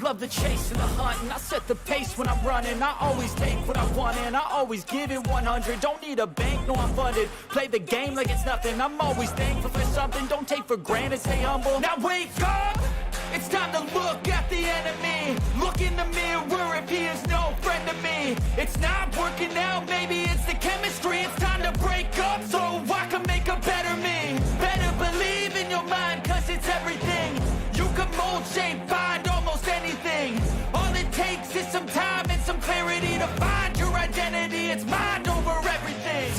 love the chase and the hunt, and I set the pace when I'm running. I always take what I want and I always give it 100. Don't need a bank, no I'm funded. Play the game like it's nothing. I'm always thankful for something. Don't take for granted, stay humble. Now wake up! It's time to look at the enemy. Look in the mirror if he is no friend to me. It's not working out, maybe it's the chemistry. It's time to break up so I can make a better me. Better believe in your mind, cause it's everything. You can mold, shape, find almost anything. All it takes is some time and some clarity to find your identity. It's mind over everything.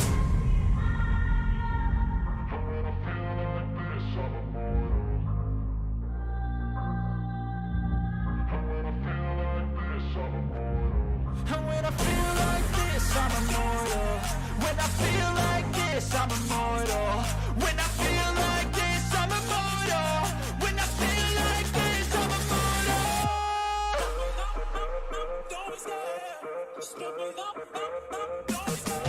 And when I feel like this, I'm immortal. When I feel like this, I'm immortal. When I feel like this, I'm immortal. When I feel like this, I'm immortal. Don't stop, just give me up, don't stop.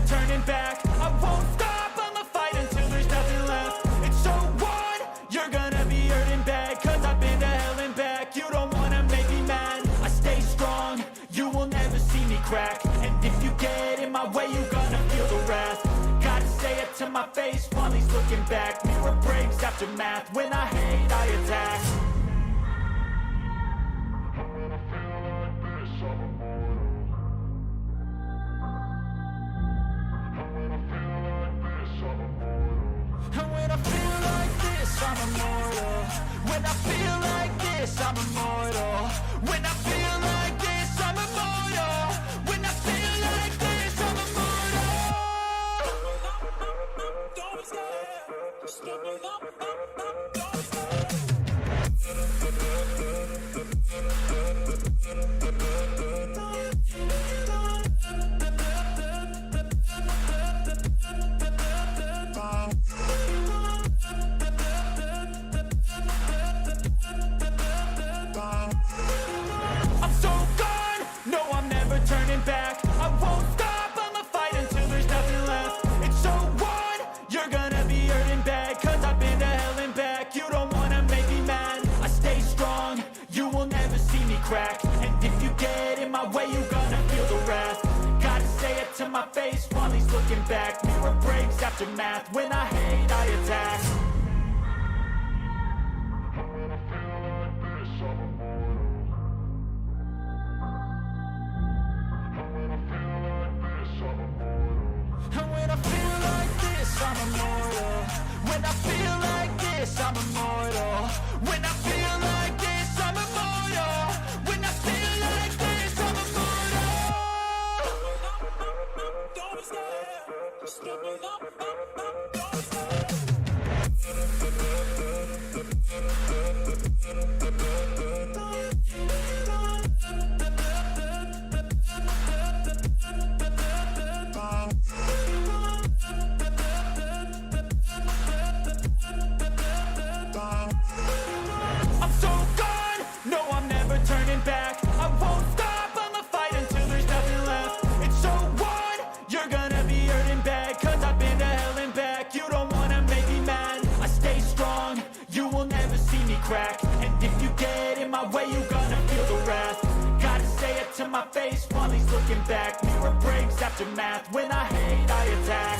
Turning back, I won't stop, I'ma fight until there's nothing left. It's so on, you're gonna be hurting bad, cause I've been to hell and back. You don't wanna make me mad, I stay strong, you will never see me crack. And if you get in my way, you're gonna feel the wrath. Gotta say it to my face while he's looking back. Mirror breaks after math, when I hate, I attack. I'm immortal. When I feel like this, I'm immortal. When I feel like this, I'm immortal. When I feel like this, I'm immortal. Don't stop, just give me up, don't stop. Turning back, I won't stop, I'ma fight until there's nothing left. It's so on, you're gonna be hurting bad, cause I've been to hell and back. You don't wanna make me mad, I stay strong, you will never see me crack. And if you get in my way, you're gonna feel the wrath. Gotta say it to my face while he's looking back. Mirror breaks after math, when I hate, I attack. I'm immortal. When I feel like this, I'm immortal. When I feel like this, I'm immortal. When I feel like this, I'm immortal. Don't stop, just give me up, don't stop. Turning back, I won't stop, I'ma fight until there's nothing left. It's so on, you're gonna be hurting bad, cause I've been to hell and back. You don't wanna make me mad, I stay strong, you will never see me crack. And if you get in my way, you're gonna feel the wrath. Gotta say it to my face while he's looking back. Mirror breaks after math, when I hate, I attack.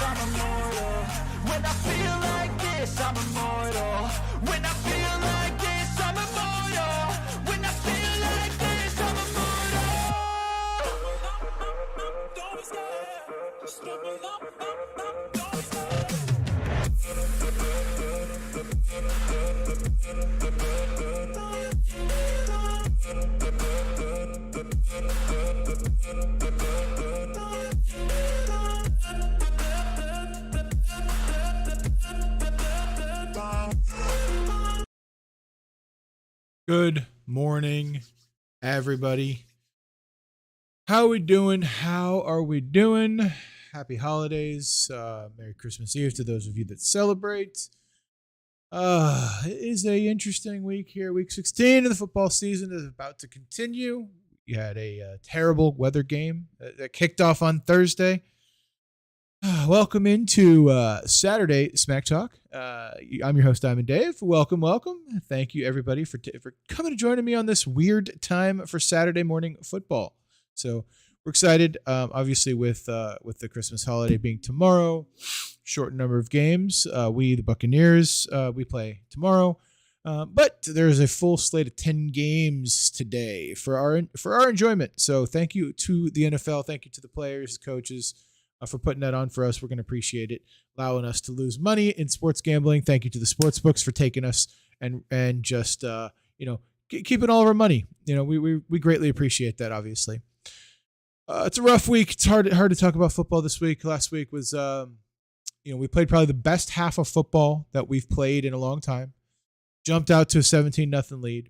I'm immortal. When I feel like this, I'm immortal. When I feel like this, I'm immortal. When I feel like this, I'm immortal. Don't stop, just give me up, don't stop. Good morning, everybody. How we doing? How are we doing? Happy holidays. Merry Christmas Eve to those of you that celebrate. It is a interesting week here. Week 16 of the football season is about to continue. We had a terrible weather game that kicked off on Thursday. Welcome into Saturday Smack Talk. I'm your host, Diamond Dave. Welcome. Thank you, everybody, for coming to joining me on this weird time for Saturday morning football. So we're excited, obviously, with the Christmas holiday being tomorrow. Short number of games. We, the Buccaneers, we play tomorrow. But there's a full slate of 10 games today for our enjoyment. So thank you to the NFL. Thank you to the players, coaches, for putting that on for us. We're going to appreciate it, allowing us to lose money in sports gambling. Thank you to the sports books for taking us and just keeping all of our money. We greatly appreciate that. Obviously, it's a rough week. It's hard to talk about football this week. Last week was we played probably the best half of football that we've played in a long time. Jumped out to a 17-0 lead.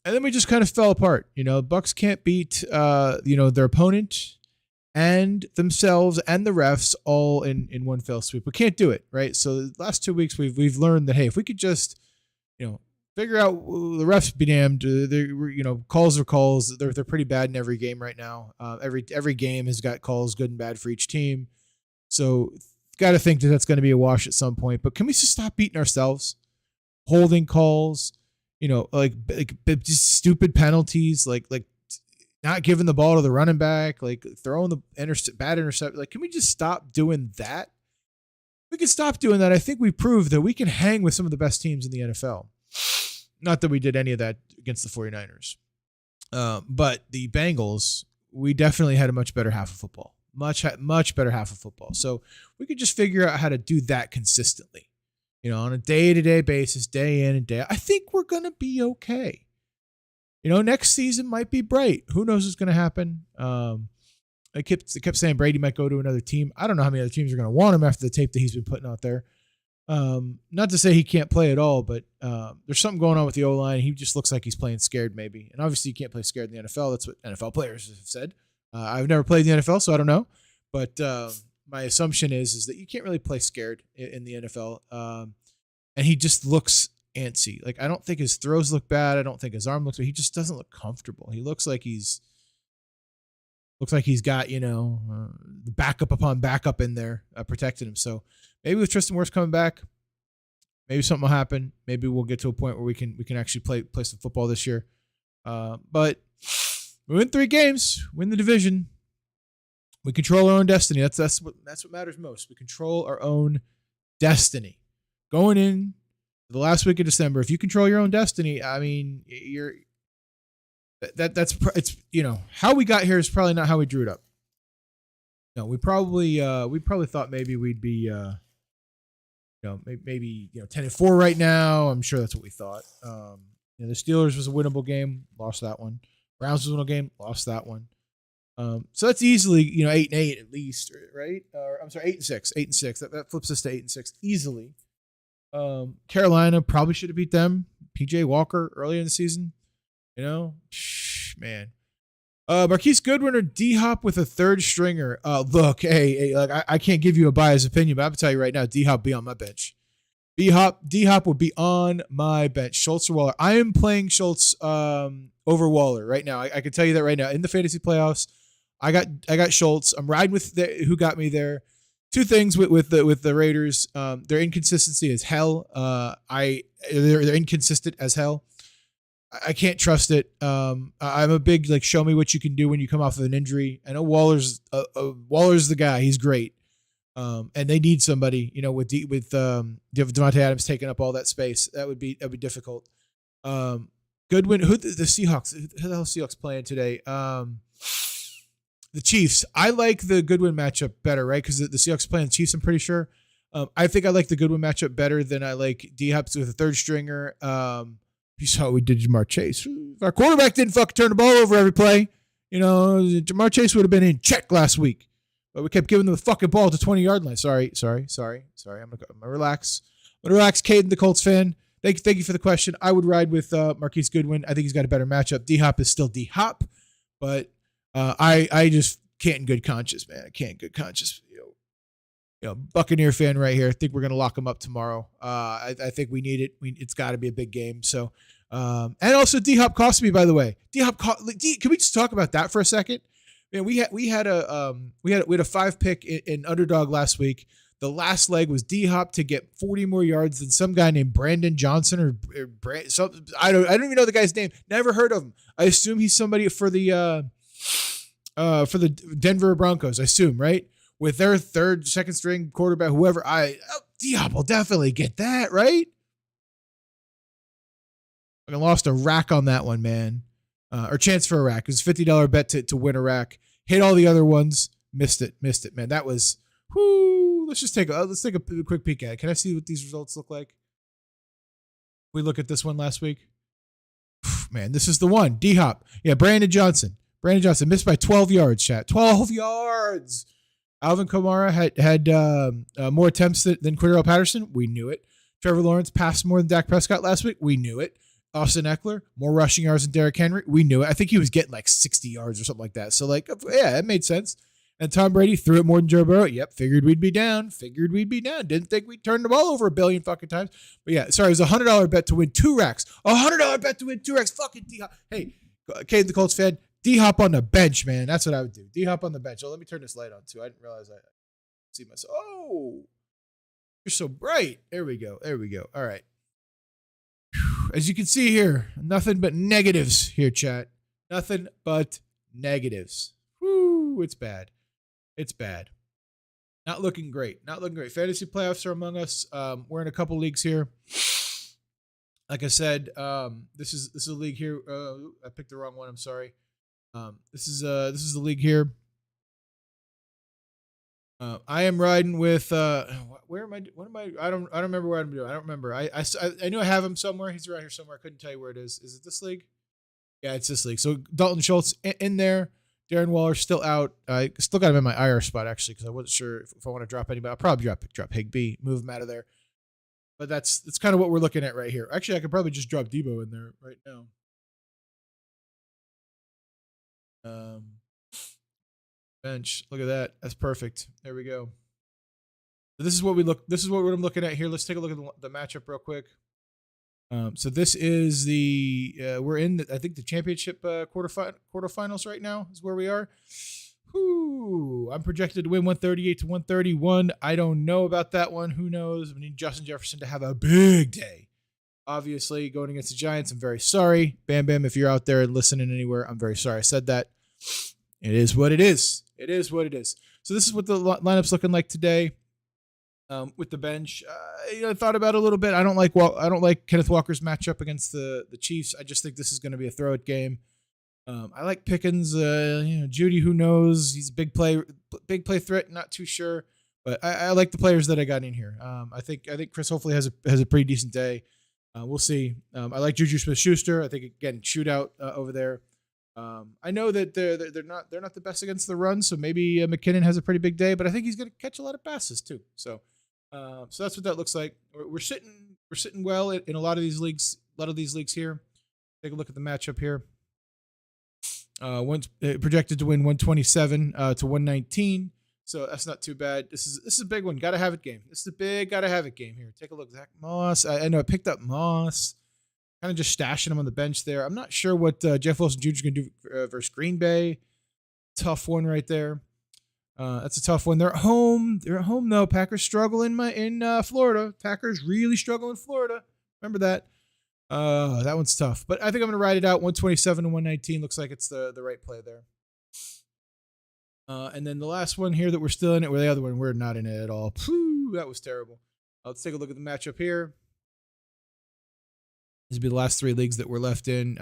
And then we just kind of fell apart. Bucks can't beat their opponent and themselves and the refs all in one fell swoop. We can't do it, right? So the last 2 weeks we've learned that, hey, if we could just figure out the refs be damned, calls are calls. They're pretty bad in every game right now. Every game has got calls good and bad for each team. So got to think that that's going to be a wash at some point. But can we just stop beating ourselves? Holding calls, like just stupid penalties, like not giving the ball to the running back, like throwing the bad intercept. Like, can we just stop doing that? We can stop doing that. I think we proved that we can hang with some of the best teams in the NFL. Not that we did any of that against the 49ers. But the Bengals, we definitely had a much better half of football. Much better half of football. So we could just figure out how to do that consistently. On a day-to-day basis, day in and day out. I think we're going to be okay. Next season might be bright. Who knows what's going to happen? I kept saying Brady might go to another team. I don't know how many other teams are going to want him after the tape that he's been putting out there. Not to say he can't play at all, but there's something going on with the O-line. He just looks like he's playing scared maybe. And obviously you can't play scared in the NFL. That's what NFL players have said. I've never played in the NFL, so I don't know. But my assumption is that you can't really play scared in the NFL. And he just looks antsy. Like, I don't think his throws look bad. I don't think his arm looks bad. He just doesn't look comfortable. He looks like he's got, the backup upon backup in there protecting him. So maybe with Tristan Wirfs coming back, maybe something will happen. Maybe we'll get to a point where we can actually play some football this year. But we win 3 games, win the division. We control our own destiny. That's what matters most. We control our own destiny. Going in the last week of December, if you control your own destiny, I mean, it's how we got here is probably not how we drew it up. No, we probably thought maybe we'd be maybe 10-4 right now. I'm sure that's what we thought. The Steelers was a winnable game, lost that one. Browns was a winnable game, lost that one. So that's easily 8-8 at least, right? I'm sorry, 8-6, 8-6. That flips us to 8-6 easily. Carolina probably should have beat them. PJ Walker earlier in the season, man. Marquise Goodwin or D-Hop with a third stringer. Look, hey, like I can't give you a biased opinion, but I'm gonna tell you right now, D-Hop be on my bench. D-Hop would be on my bench. Schultz or Waller. I am playing Schultz over Waller right now. I can tell you that right now in the fantasy playoffs. I got Schultz. I'm riding with who got me there. 2 things with the Raiders. Their inconsistency is hell. They're inconsistent as hell. I can't trust it. I'm a big show me what you can do when you come off of an injury. I know Waller's the guy. He's great. And they need somebody. With Devontae Adams taking up all that space, that would be difficult. Goodwin. Who the Seahawks? Who the hell Seahawks playing today? The Chiefs. I like the Goodwin matchup better, right? Because the Seahawks playing the Chiefs, I'm pretty sure. I think I like the Goodwin matchup better than I like D-Hop with a third stringer. You saw what we did to Jamar Chase. If our quarterback didn't fucking turn the ball over every play, Jamar Chase would have been in check last week. But we kept giving them the fucking ball to 20-yard line. Sorry. I'm gonna relax. I'm gonna relax, Caden, the Colts fan. thank you for the question. I would ride with Marquise Goodwin. I think he's got a better matchup. D-Hop is still D-Hop, but I just can't in good conscience, man. I can't in good conscience. Buccaneer fan right here. I think we're gonna lock him up tomorrow. I think we need it. It's got to be a big game. So, and also D-Hop cost me, by the way. Can we just talk about that for a second? Man, we had a 5 pick in Underdog last week. The last leg was D-Hop to get 40 more yards than some guy named Brandon Johnson or I don't even know the guy's name. Never heard of him. I assume he's somebody for the Denver Broncos. I assume, right? With their second string quarterback, whoever, D-Hop will definitely get that, right? I lost a rack on that one, man. Or chance for a rack. It was a $50 bet to win a rack. Hit all the other ones. Missed it, man. That was, whoo. Let's take a quick peek at it. Can I see what these results look like? We look at this one last week. Man, this is the one. D-Hop. Yeah, Brandon Johnson missed by 12 yards, chat. 12 yards. Alvin Kamara had more attempts than Cordero Patterson. We knew it. Trevor Lawrence passed more than Dak Prescott last week. We knew it. Austin Eckler, more rushing yards than Derrick Henry. We knew it. I think he was getting like 60 yards or something like that. So, yeah, it made sense. And Tom Brady threw it more than Joe Burrow. Yep, figured we'd be down. Didn't think we'd turn the ball over a billion fucking times. But yeah, sorry, it was a $100 bet to win 2 racks. $100 bet to win 2 racks. Fucking D-Hop. Hey, Kate the Colts fan, D-Hop on the bench, man. That's what I would do. D-Hop on the bench. Oh, let me turn this light on too. I didn't realize I see myself. Oh, you're so bright. There we go. All right. As you can see here, nothing but negatives here, chat. Nothing but negatives. Whoo, it's bad. Not looking great. Fantasy playoffs are among us. We're in a couple leagues here. Like I said, this is a league here. I picked the wrong one. I'm sorry. This is the league here. I am riding with where am I? What am I? I don't remember what I'm doing. I don't remember. I knew I have him somewhere. He's around here somewhere. I couldn't tell you where it is. Is it this league? Yeah, it's this league. So Dalton Schultz in there. Darren Waller still out. I still got him in my IR spot actually because I wasn't sure if I want to drop anybody. I'll probably drop Higbee, move him out of there. But that's kind of what we're looking at right here. Actually, I could probably just drop Debo in there right now. Bench. Look at that. That's perfect. There we go. So this is what I'm looking at here. Let's take a look at the matchup real quick. So this is we're in I think the championship quarterfinals right now is where we are. Whoo, I'm projected to win 138 to 131. I don't know about that one. Who knows? We need Justin Jefferson to have a big day. Obviously, going against the Giants, I'm very sorry. Bam Bam, if you're out there and listening anywhere, I'm very sorry I said that. It is what it is. So this is what the lineup's looking like today. With the bench, I thought about it a little bit. I don't like Kenneth Walker's matchup against the Chiefs. I just think this is going to be a throw it game. I like Pickens. Judy, who knows? He's a big play threat. Not too sure, but I like the players that I got in here. I think Chris hopefully has a pretty decent day. We'll see. I like Juju Smith-Schuster. I think again shootout over there. I know that they're not the best against the run, so maybe McKinnon has a pretty big day, but I think he's going to catch a lot of passes too. So that's what that looks like. We're sitting well in a lot of these leagues. Here. Take a look at the matchup here. Projected to win 127 to 119. So that's not too bad. This is a big one. Gotta have it game. This is a big gotta have it game here. Take a look. Zach Moss. I know I picked up Moss. Kind of just stashing him on the bench there. I'm not sure what Jeff Wilson Jr. is going to do versus Green Bay. Tough one right there. That's a tough one. They're at home. Though. Packers struggle in Florida. Packers really struggle in Florida. Remember that. That one's tough. But I think I'm going to ride it out. 127 to 119 looks like it's the right play there. And then the last one here that we're still in it, where the other one we're not in it at all. Phew, that was terrible. Let's take a look at the matchup here. These would be the last 3 leagues that we're left in.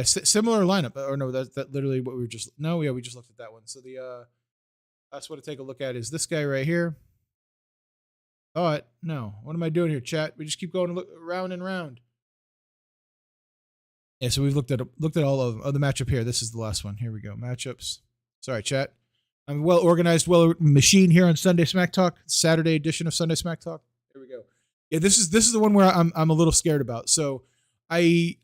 Similar lineup. Or no, that literally what we were just. No, yeah, we just looked at that one. So the last one to take a look at is this guy right here. Oh, no. What am I doing here, chat? We just keep going round and round. Yeah, so we've looked at all of them. Oh, the matchup here. This is the last one. Here we go. Matchups. Sorry, chat. I'm well organized, machine here on Sunday Smack Talk, Saturday edition of Sunday Smack Talk. Here we go. Yeah, this is the one where I'm a little scared about. So I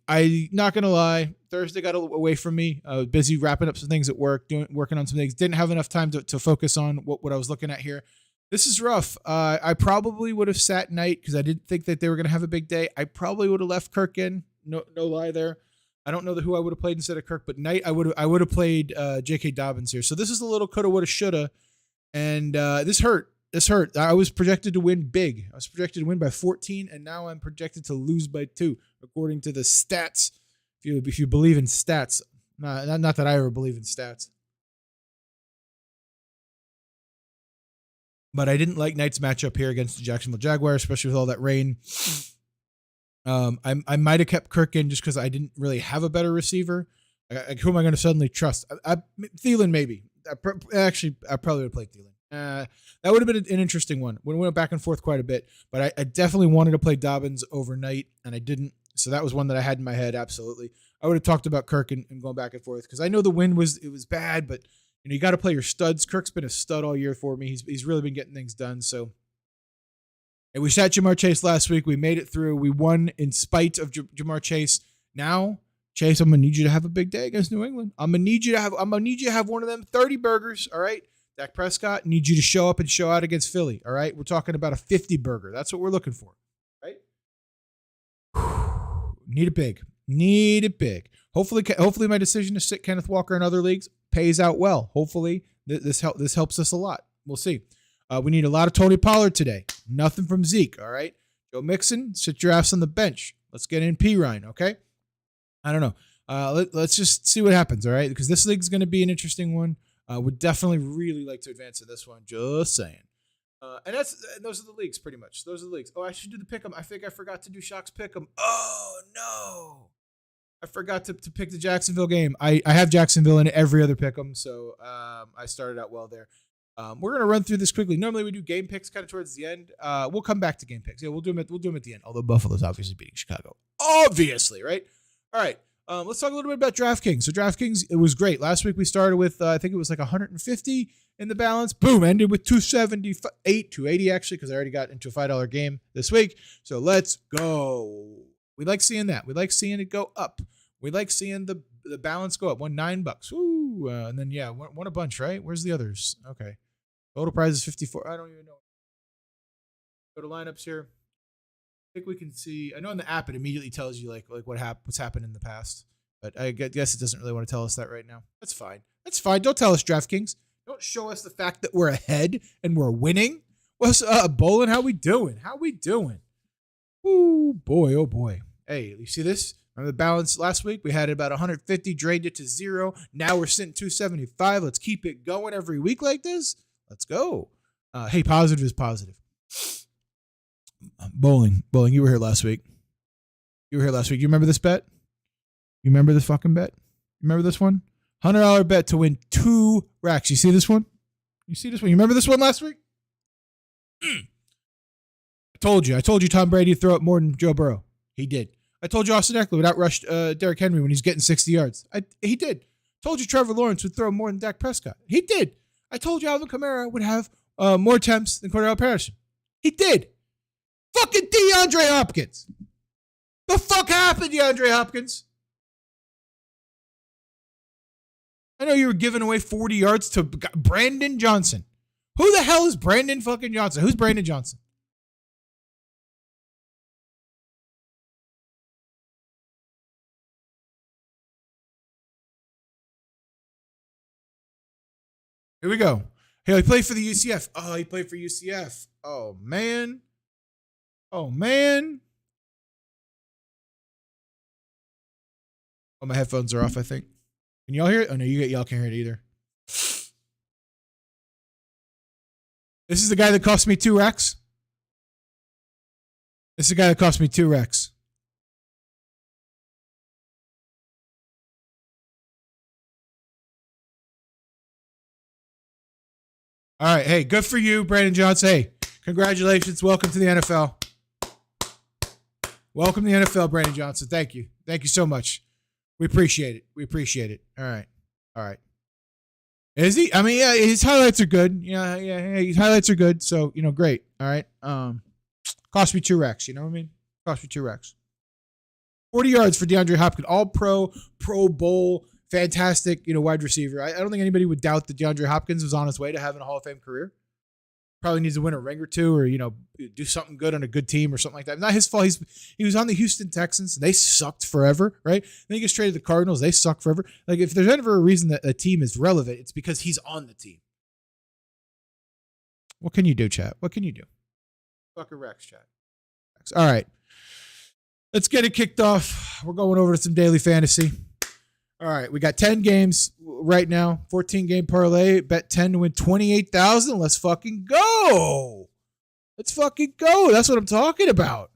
not gonna lie, Thursday got away from me. I was busy wrapping up some things at work, working on some things. Didn't have enough time to focus on what I was looking at here. This is rough. I probably would have sat Knight because I didn't think that they were gonna have a big day. I probably would have left Kirk in. No lie there. I don't know who I would have played instead of Kirk, but Knight I would have played J.K. Dobbins here. So this is a little coulda, woulda, shoulda, and this hurt. This hurt. I was projected to win big. I was projected to win by 14, and now I'm projected to lose by 2, according to the stats. If you believe in stats, not that I ever believe in stats, but I didn't like Knight's matchup here against the Jacksonville Jaguars, especially with all that rain. I might have kept Kirk in just because I didn't really have a better receiver. Who am I going to suddenly trust? Thielen maybe. I probably would have played Thielen. That would have been an interesting one. We went back and forth quite a bit, but I definitely wanted to play Dobbins overnight, and I didn't. So that was one that I had in my head. Absolutely, I would have talked about Kirk and going back and forth because I know the win was bad, but you got to play your studs. Kirk's been a stud all year for me. He's really been getting things done. So, and we sat Jamar Chase last week. We made it through. We won in spite of Jamar Chase. Now, Chase, I'm gonna need you to have a big day against New England. I'm gonna need you to have one of them 30 burgers. All right. Dak Prescott, need you to show up and show out against Philly, all right? We're talking about a 50 burger. That's what we're looking for, right? Need it big. Hopefully my decision to sit Kenneth Walker in other leagues pays out well. Hopefully this helps us a lot. We'll see. We need a lot of Tony Pollard today. Nothing from Zeke, all right? Joe Mixon, sit your ass on the bench. Let's get in Pirine, okay? I don't know. Let's just see what happens, all right? Because this league's going to be an interesting one. Would definitely really like to advance in this one. Just saying. And those are the leagues, pretty much. Those are the leagues. Oh, I should do the pick'em. I think I forgot to do Shock's pick'em. Oh no, I forgot to pick the Jacksonville game. I have Jacksonville in every other pick'em, so I started out well there. We're gonna run through this quickly. Normally we do game picks kind of towards the end. We'll come back to game picks. Yeah, we'll do them at the end. Although Buffalo's obviously beating Chicago, obviously, right? All right. Let's talk a little bit about DraftKings. So DraftKings, it was great. Last week we started with, I think it was like 150 in the balance. Boom, ended with 278, 280 actually, because I already got into a $5 game this week. So let's go. We like seeing that. We like seeing it go up. We like seeing the balance go up. Won $9. Woo. And then, yeah, won a bunch, right? Where's the others? Okay. Total prize is 54. I don't even know. Go to lineups here. I think we can see. I know in the app it immediately tells you like what's happened in the past, but I guess it doesn't really want to tell us that right now. That's fine. That's fine. Don't tell us, DraftKings. Don't show us the fact that we're ahead and we're winning. What's up, Bolin? How we doing? Ooh, boy, oh boy. Hey, you see this? Remember the balance last week? We had about 150, drained it to 0. Now we're sitting 275. Let's keep it going every week like this. Let's go. Hey, positive is positive. Bowling, you were here last week. You remember this bet? You remember this fucking bet? You remember this one? $100 bet to win 2 racks. You see this one? You remember this one last week? I told you Tom Brady throw up more than Joe Burrow. He did. I told you Austin Eckler would outrush Derrick Henry when he's getting 60 yards. He did. I told you Trevor Lawrence would throw more than Dak Prescott. He did. I told you Alvin Kamara would have more attempts than Cordell Patterson. He did. Fucking DeAndre Hopkins. The fuck happened, DeAndre Hopkins? I know you were giving away 40 yards to Brandon Johnson. Who the hell is Brandon fucking Johnson? Who's Brandon Johnson? Here we go. Hey, he played for the UCF. Oh, he played for UCF. Oh, man. Oh, my headphones are off, I think. Can y'all hear it? Oh, no, y'all can't hear it either. This is the guy that cost me 2 racks. All right. Hey, good for you, Brandon Johnson. Hey, congratulations. Welcome to the NFL. Welcome to the NFL, Brandon Johnson. Thank you. Thank you so much. We appreciate it. All right. Is he? I mean, yeah, his highlights are good. Yeah, his highlights are good. So, great. All right. Cost me 2 racks. You know what I mean? Cost me 2 racks. 40 yards for DeAndre Hopkins. All pro, Pro Bowl, fantastic, wide receiver. I don't think anybody would doubt that DeAndre Hopkins was on his way to having a Hall of Fame career. Probably needs to win a ring or two, or do something good on a good team or something like that. Not his fault. He was on the Houston Texans. They sucked forever, right? Then he gets traded to the Cardinals. They suck forever. Like, if there's ever a reason that a team is relevant, it's because he's on the team. What can you do, chat? What can you do? Fucking Rex, chat. All right, let's get it kicked off. We're going over to some daily fantasy. All right, we got 10 games right now, 14-game parlay, bet 10 to win 28,000. Let's fucking go. Let's fucking go. That's what I'm talking about.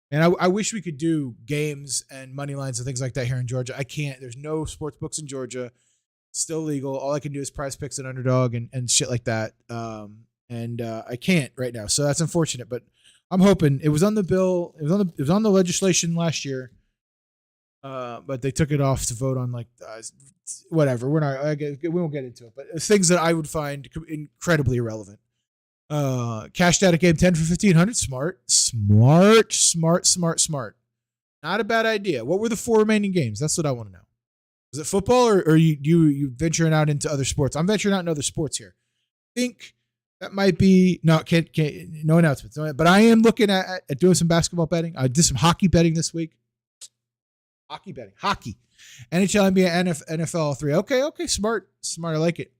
And I wish we could do games and money lines and things like that here in Georgia. I can't. There's no sports books in Georgia. It's still legal. All I can do is PrizePicks and Underdog and shit like that. I can't right now. So that's unfortunate, but I'm hoping. It was on the bill. It was on the legislation last year. But they took it off to vote on whatever. We won't get into it, but it's things that I would find incredibly irrelevant. Cashed out a game 10 for 1,500. Smart. Not a bad idea. What were the 4 remaining games? That's what I want to know. Is it football or you venturing out into other sports? I'm venturing out into other sports here. I think that might be no announcements. But I am looking at doing some basketball betting. I did some hockey betting this week. Hockey. NHL, NBA, NFL 3. Okay. Smart. I like it.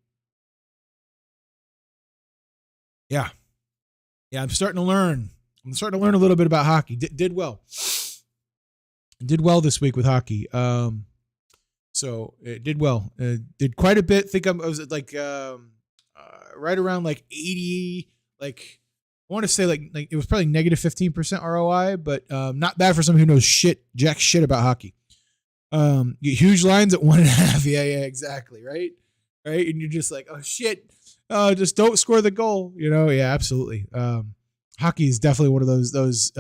Yeah. I'm starting to learn. I'm starting to learn a little bit about hockey. Did well. Did well this week with hockey. So it did well. Did quite a bit. I was like right around like 80. Like I want to say like it was probably negative 15% ROI, but not bad for someone who knows jack shit about hockey. Get huge lines at 1.5. Yeah, exactly. Right. And you're just like, oh shit. Just don't score the goal. Yeah, absolutely. Hockey is definitely one of those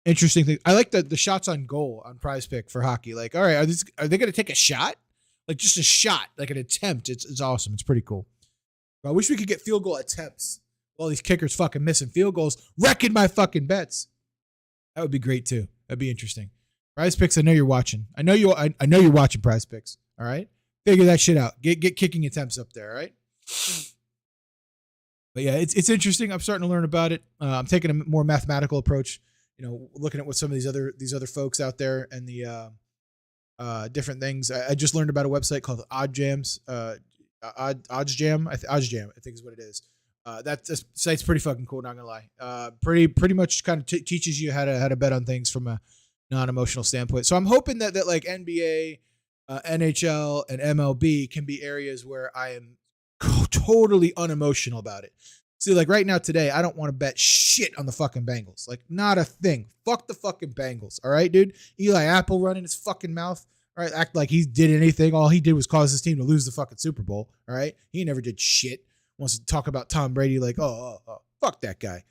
interesting things. I like the shots on goal on PrizePick for hockey. Like, all right, are they going to take a shot? Like just a shot, like an attempt. It's awesome. It's pretty cool. I wish we could get field goal attempts. All these kickers fucking missing field goals, wrecking my fucking bets. That would be great too. That'd be interesting. PrizePicks, I know you're watching. I know you're watching PrizePicks. All right, figure that shit out. Get kicking attempts up there. All right. But yeah, it's interesting. I'm starting to learn about it. I'm taking a more mathematical approach. Looking at what some of these other folks out there and the different things. I just learned about a website called OddsJam. OddsJam, I think is what it is. That site's pretty fucking cool. Not gonna lie. Pretty much kind of teaches you how to bet on things from a non-emotional standpoint. So I'm hoping that like NBA, NHL, and MLB can be areas where I am totally unemotional about it. See, like right now today, I don't want to bet shit on the fucking Bengals. Like not a thing. Fuck the fucking Bengals. All right, dude. Eli Apple running his fucking mouth. All right, act like he did anything. All he did was cause his team to lose the fucking Super Bowl. All right, he never did shit. Wants to talk about Tom Brady like, oh, fuck that guy.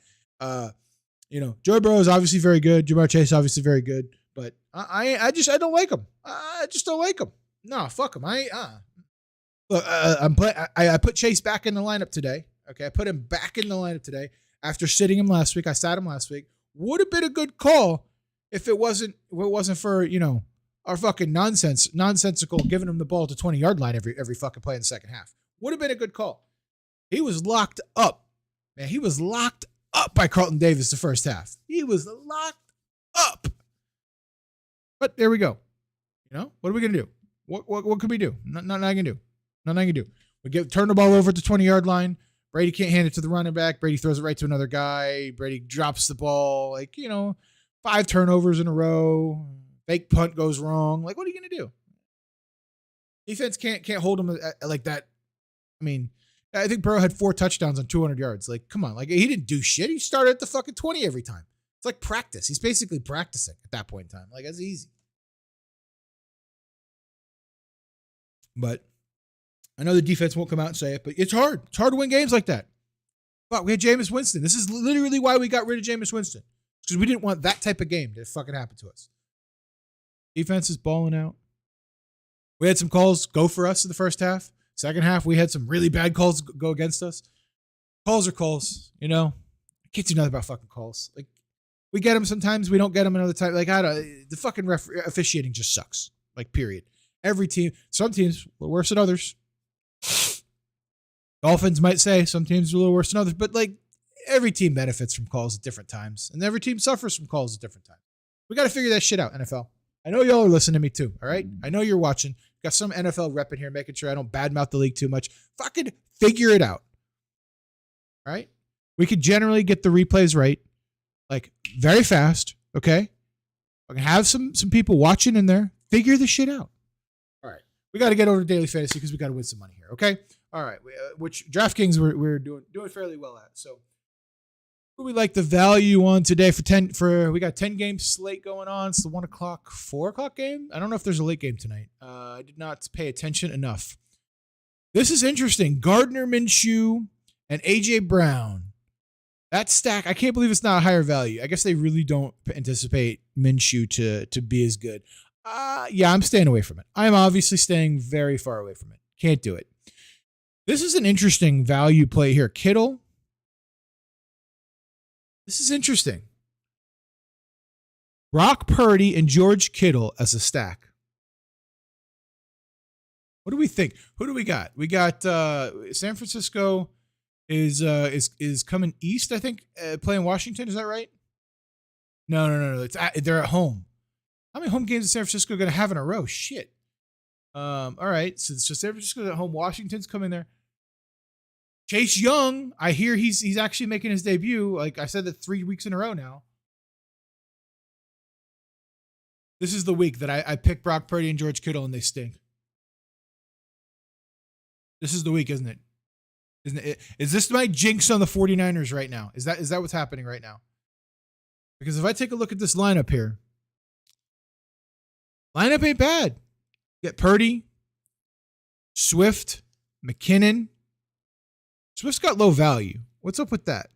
Joe Burrow is obviously very good. Jamar Chase obviously very good, but I don't like him. I just don't like him. No, fuck him. Look, I put Chase back in the lineup today. Okay, I put him back in the lineup today after sitting him last week. I sat him last week. Would have been a good call if it wasn't for our fucking nonsensical giving him the ball to 20-yard line every fucking play in the second half. Would have been a good call. He was locked up, man. He was locked up by Carlton Davis the first half. He was locked up. But there we go. What are we gonna do? What can we do? Nothing I can do. Nothing I can do. We turn the ball over at the 20-yard line. Brady can't hand it to the running back. Brady throws it right to another guy. Brady drops the ball. 5 turnovers in a row. Fake punt goes wrong. Like, what are you going to do? Defense can't hold him like that. I mean, I think Burrow had 4 touchdowns on 200 yards. Like, come on. Like, he didn't do shit. He started at the fucking 20 every time. It's like practice. He's basically practicing at that point in time. Like, that's easy. But I know the defense won't come out and say it, but it's hard. It's hard to win games like that. But we had Jameis Winston. This is literally why we got rid of Jameis Winston. Because we didn't want that type of game to fucking happen to us. Defense is balling out. We had some calls go for us in the first half. Second half, we had some really bad calls go against us. Calls are calls, I can't do nothing about fucking calls. Like, We get them sometimes. We don't get them another time. Like, the fucking officiating just sucks. Like, period. Every team, some teams a little worse than others. Dolphins might say some teams are a little worse than others, but like every team benefits from calls at different times, and every team suffers from calls at different times. We got to figure that shit out, NFL. I know y'all are listening to me too, all right? I know you're watching. Got some NFL rep in here making sure I don't badmouth the league too much. Fucking figure it out, all right? We could generally get the replays right, like very fast, okay? I can have some people watching in there. Figure the shit out. All right. We got to get over to daily fantasy because we got to win some money here, okay? All right, which DraftKings we're doing fairly well at. So, who we like the value on today we got 10 game slate going on. It's the 1 o'clock, 4 o'clock game. I don't know if there's a late game tonight. I did not pay attention enough. This is interesting. Gardner Minshew and AJ Brown. That stack, I can't believe it's not a higher value. I guess they really don't anticipate Minshew to be as good. Yeah, I'm staying away from it. I'm obviously staying very far away from it. Can't do it. This is an interesting value play here. Kittle. This is interesting. Brock Purdy and George Kittle as a stack. What do we think? Who do we got? We got San Francisco is coming east, I think, playing Washington. Is that right? No. They're at home. How many home games is San Francisco going to have in a row? Shit. All right. So San Francisco's at home. Washington's coming there. Chase Young, I hear he's actually making his debut. Like I said, that 3 weeks in a row now. This is the week that I picked Brock Purdy and George Kittle and they stink. This is the week, isn't it? Isn't it? Is this my jinx on the 49ers right now? Is that what's happening right now? Because if I take a look at this lineup here, lineup ain't bad. Get Purdy, Swift, McKinnon. Swift's got low value. What's up with that?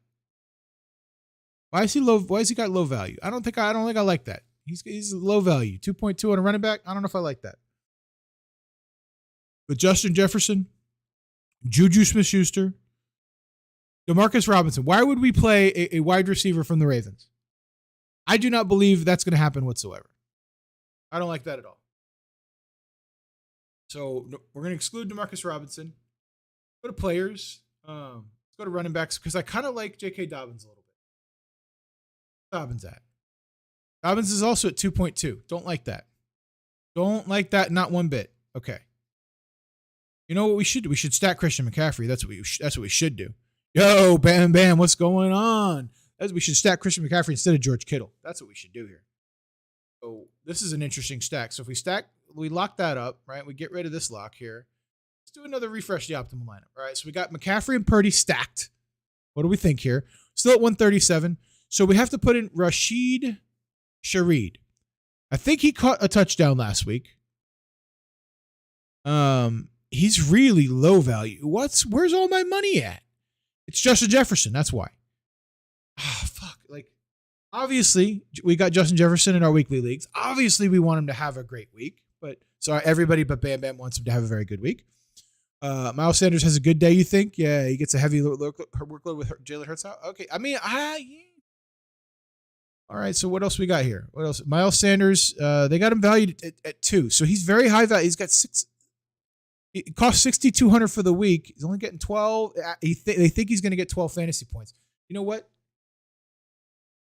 Why is he low? Why has he got low value? I don't think I like that. He's low value. 2.2 on a running back. I don't know if I like that. But Justin Jefferson, Juju Smith-Schuster, Demarcus Robinson. Why would we play a wide receiver from the Ravens? I do not believe that's going to happen whatsoever. I don't like that at all. So we're going to exclude Demarcus Robinson. Go to players. Let's go to running backs because I kind of like J.K. Dobbins a little bit. Dobbins at. Dobbins is also at 2.2. Don't like that. Don't like that. Not one bit. Okay. You know what we should do? We should stack Christian McCaffrey. That's what we should do. Yo, Bam Bam, what's going on? We should stack Christian McCaffrey instead of George Kittle. That's what we should do here. So this is an interesting stack. So if we lock that up, right? We get rid of this lock here. Let's do another refresh the optimal lineup. All right. So we got McCaffrey and Purdy stacked. What do we think here? Still at 137. So we have to put in Rashid Shareed. I think he caught a touchdown last week. He's really low value. Where's all my money at? It's Justin Jefferson. That's why. Fuck. Like, obviously, we got Justin Jefferson in our weekly leagues. Obviously, we want him to have a great week. But sorry, everybody but Bam Bam wants him to have a very good week. Miles Sanders has a good day, you think? Yeah, he gets a heavy workload with Jalen Hurts out. Okay. I mean, yeah. All right, so what else we got here? What else? Miles Sanders, they got him valued at 2. So he's very high value. He's got 6. It costs $6,200 for the week. He's only getting 12. They think he's going to get 12 fantasy points. You know what?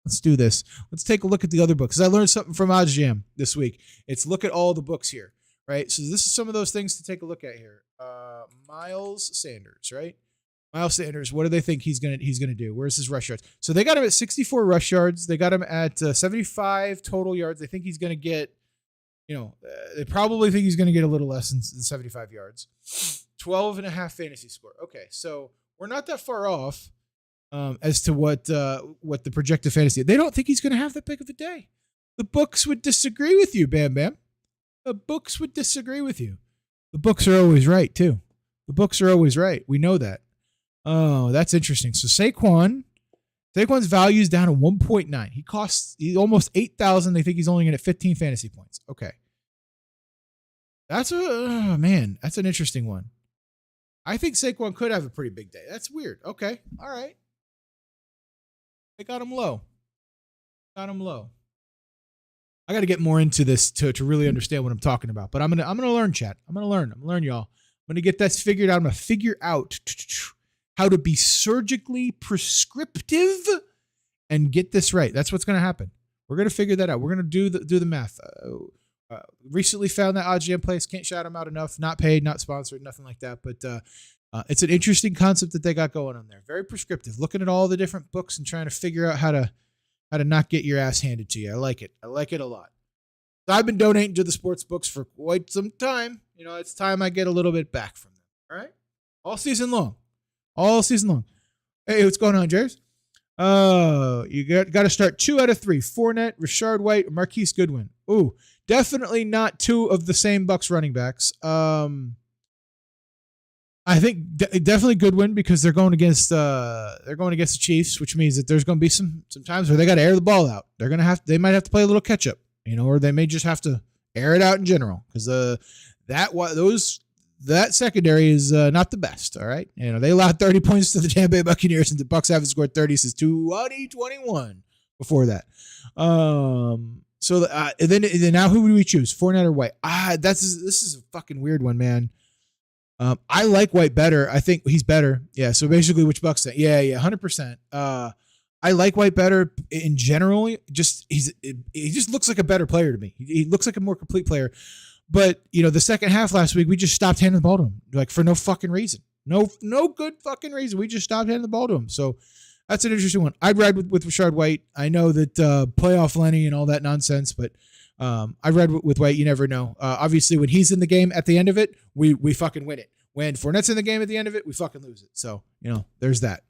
Let's do this. Let's take a look at the other books. I learned something from OddsJam this week. It's look at all the books here, right? So this is some of those things to take a look at here. Miles Sanders, right? Miles Sanders, what do they think he's gonna do? Where's his rush yards? So they got him at 64 rush yards. They got him at 75 total yards. They think he's gonna get, they probably think he's gonna get a little less than 75 yards. 12.5 fantasy score. Okay, so we're not that far off as to what the projected fantasy. They don't think he's gonna have that big of a day. The books would disagree with you, Bam Bam. The books would disagree with you. The books are always right too. The books are always right. We know that. Oh, that's interesting. So Saquon's value is down to 1.9. He's almost 8,000. They think he's only going to get 15 fantasy points. Okay. That's an interesting one. I think Saquon could have a pretty big day. That's weird. Okay. All right. They got him low. Got him low. I got to get more into this to really understand what I'm talking about. But I'm gonna learn, chat. I'm gonna learn, y'all. I'm gonna get that figured out. I'm gonna figure out how to be surgically prescriptive and get this right. That's what's gonna happen. We're gonna figure that out. We're gonna do the math. Recently found that OGM place. Can't shout them out enough. Not paid, not sponsored, nothing like that. But it's an interesting concept that they got going on there. Very prescriptive. Looking at all the different books and trying to figure out how to not get your ass handed to you. I like it. I like it a lot. So I've been donating to the sports books for quite some time. You know, it's time I get a little bit back from them. All right? All season long. All season long. Hey, what's going on, James? You got to start 2 out of 3. Fournette, Rashard White, Marquise Goodwin. Ooh, definitely not 2 of the same Bucs running backs. I think definitely Goodwin because they're going against the Chiefs, which means that there's going to be some times where they got to air the ball out. They might have to play a little catch up, you know, or they may just have to air it out in general because that secondary is not the best. All right, you know they allowed 30 points to the Tampa Bay Buccaneers, and the Bucs haven't scored 30 since 2021. Before that, and then now who would we choose? Fournette or White? This is a fucking weird one, man. I like White better. I think he's better. Yeah. So basically, which Bucs? Yeah, 100%. I like White better in general. He just looks like a better player to me. He looks like a more complete player. But you know, the second half last week, we just stopped handing the ball to him, like for no fucking reason. No good fucking reason. We just stopped handing the ball to him. So that's an interesting one. I'd ride with Rashard White. I know that playoff Lenny and all that nonsense, but I'd ride with White. You never know. Obviously, when he's in the game at the end of it, we fucking win it. When Fournette's in the game at the end of it, we fucking lose it. So, you know, there's that.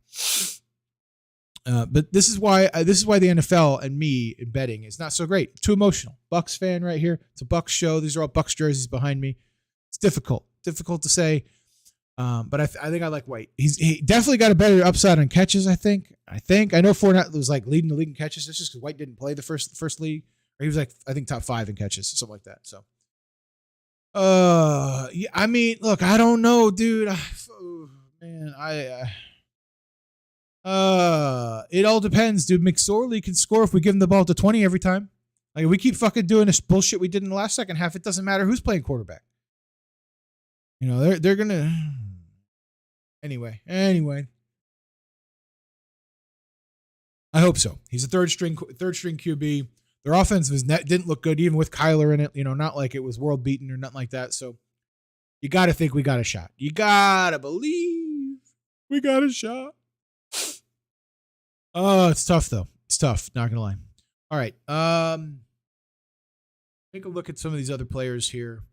But this is why the NFL and me in betting is not so great. Too emotional. Bucks fan right here. It's a Bucks show. These are all Bucks jerseys behind me. It's difficult to say. But I think I like White. He definitely got a better upside on catches. I think. I know Fournette was like leading the league in catches. It's just because White didn't play the first league, or he was like I think top 5 in catches, something like that. So. Yeah, I mean, look, I don't know, dude. It all depends, dude. McSorley can score if we give him the ball to 20 every time. Like, if we keep fucking doing this bullshit we did in the last second half, it doesn't matter who's playing quarterback. You know, they're gonna. Anyway. I hope so. He's a third string QB. Their offense didn't look good, even with Kyler in it. You know, not like it was world beaten or nothing like that. So you got to think we got a shot. You got to believe we got a shot. Oh, it's tough, though. It's tough. Not going to lie. All right. Take a look at some of these other players here.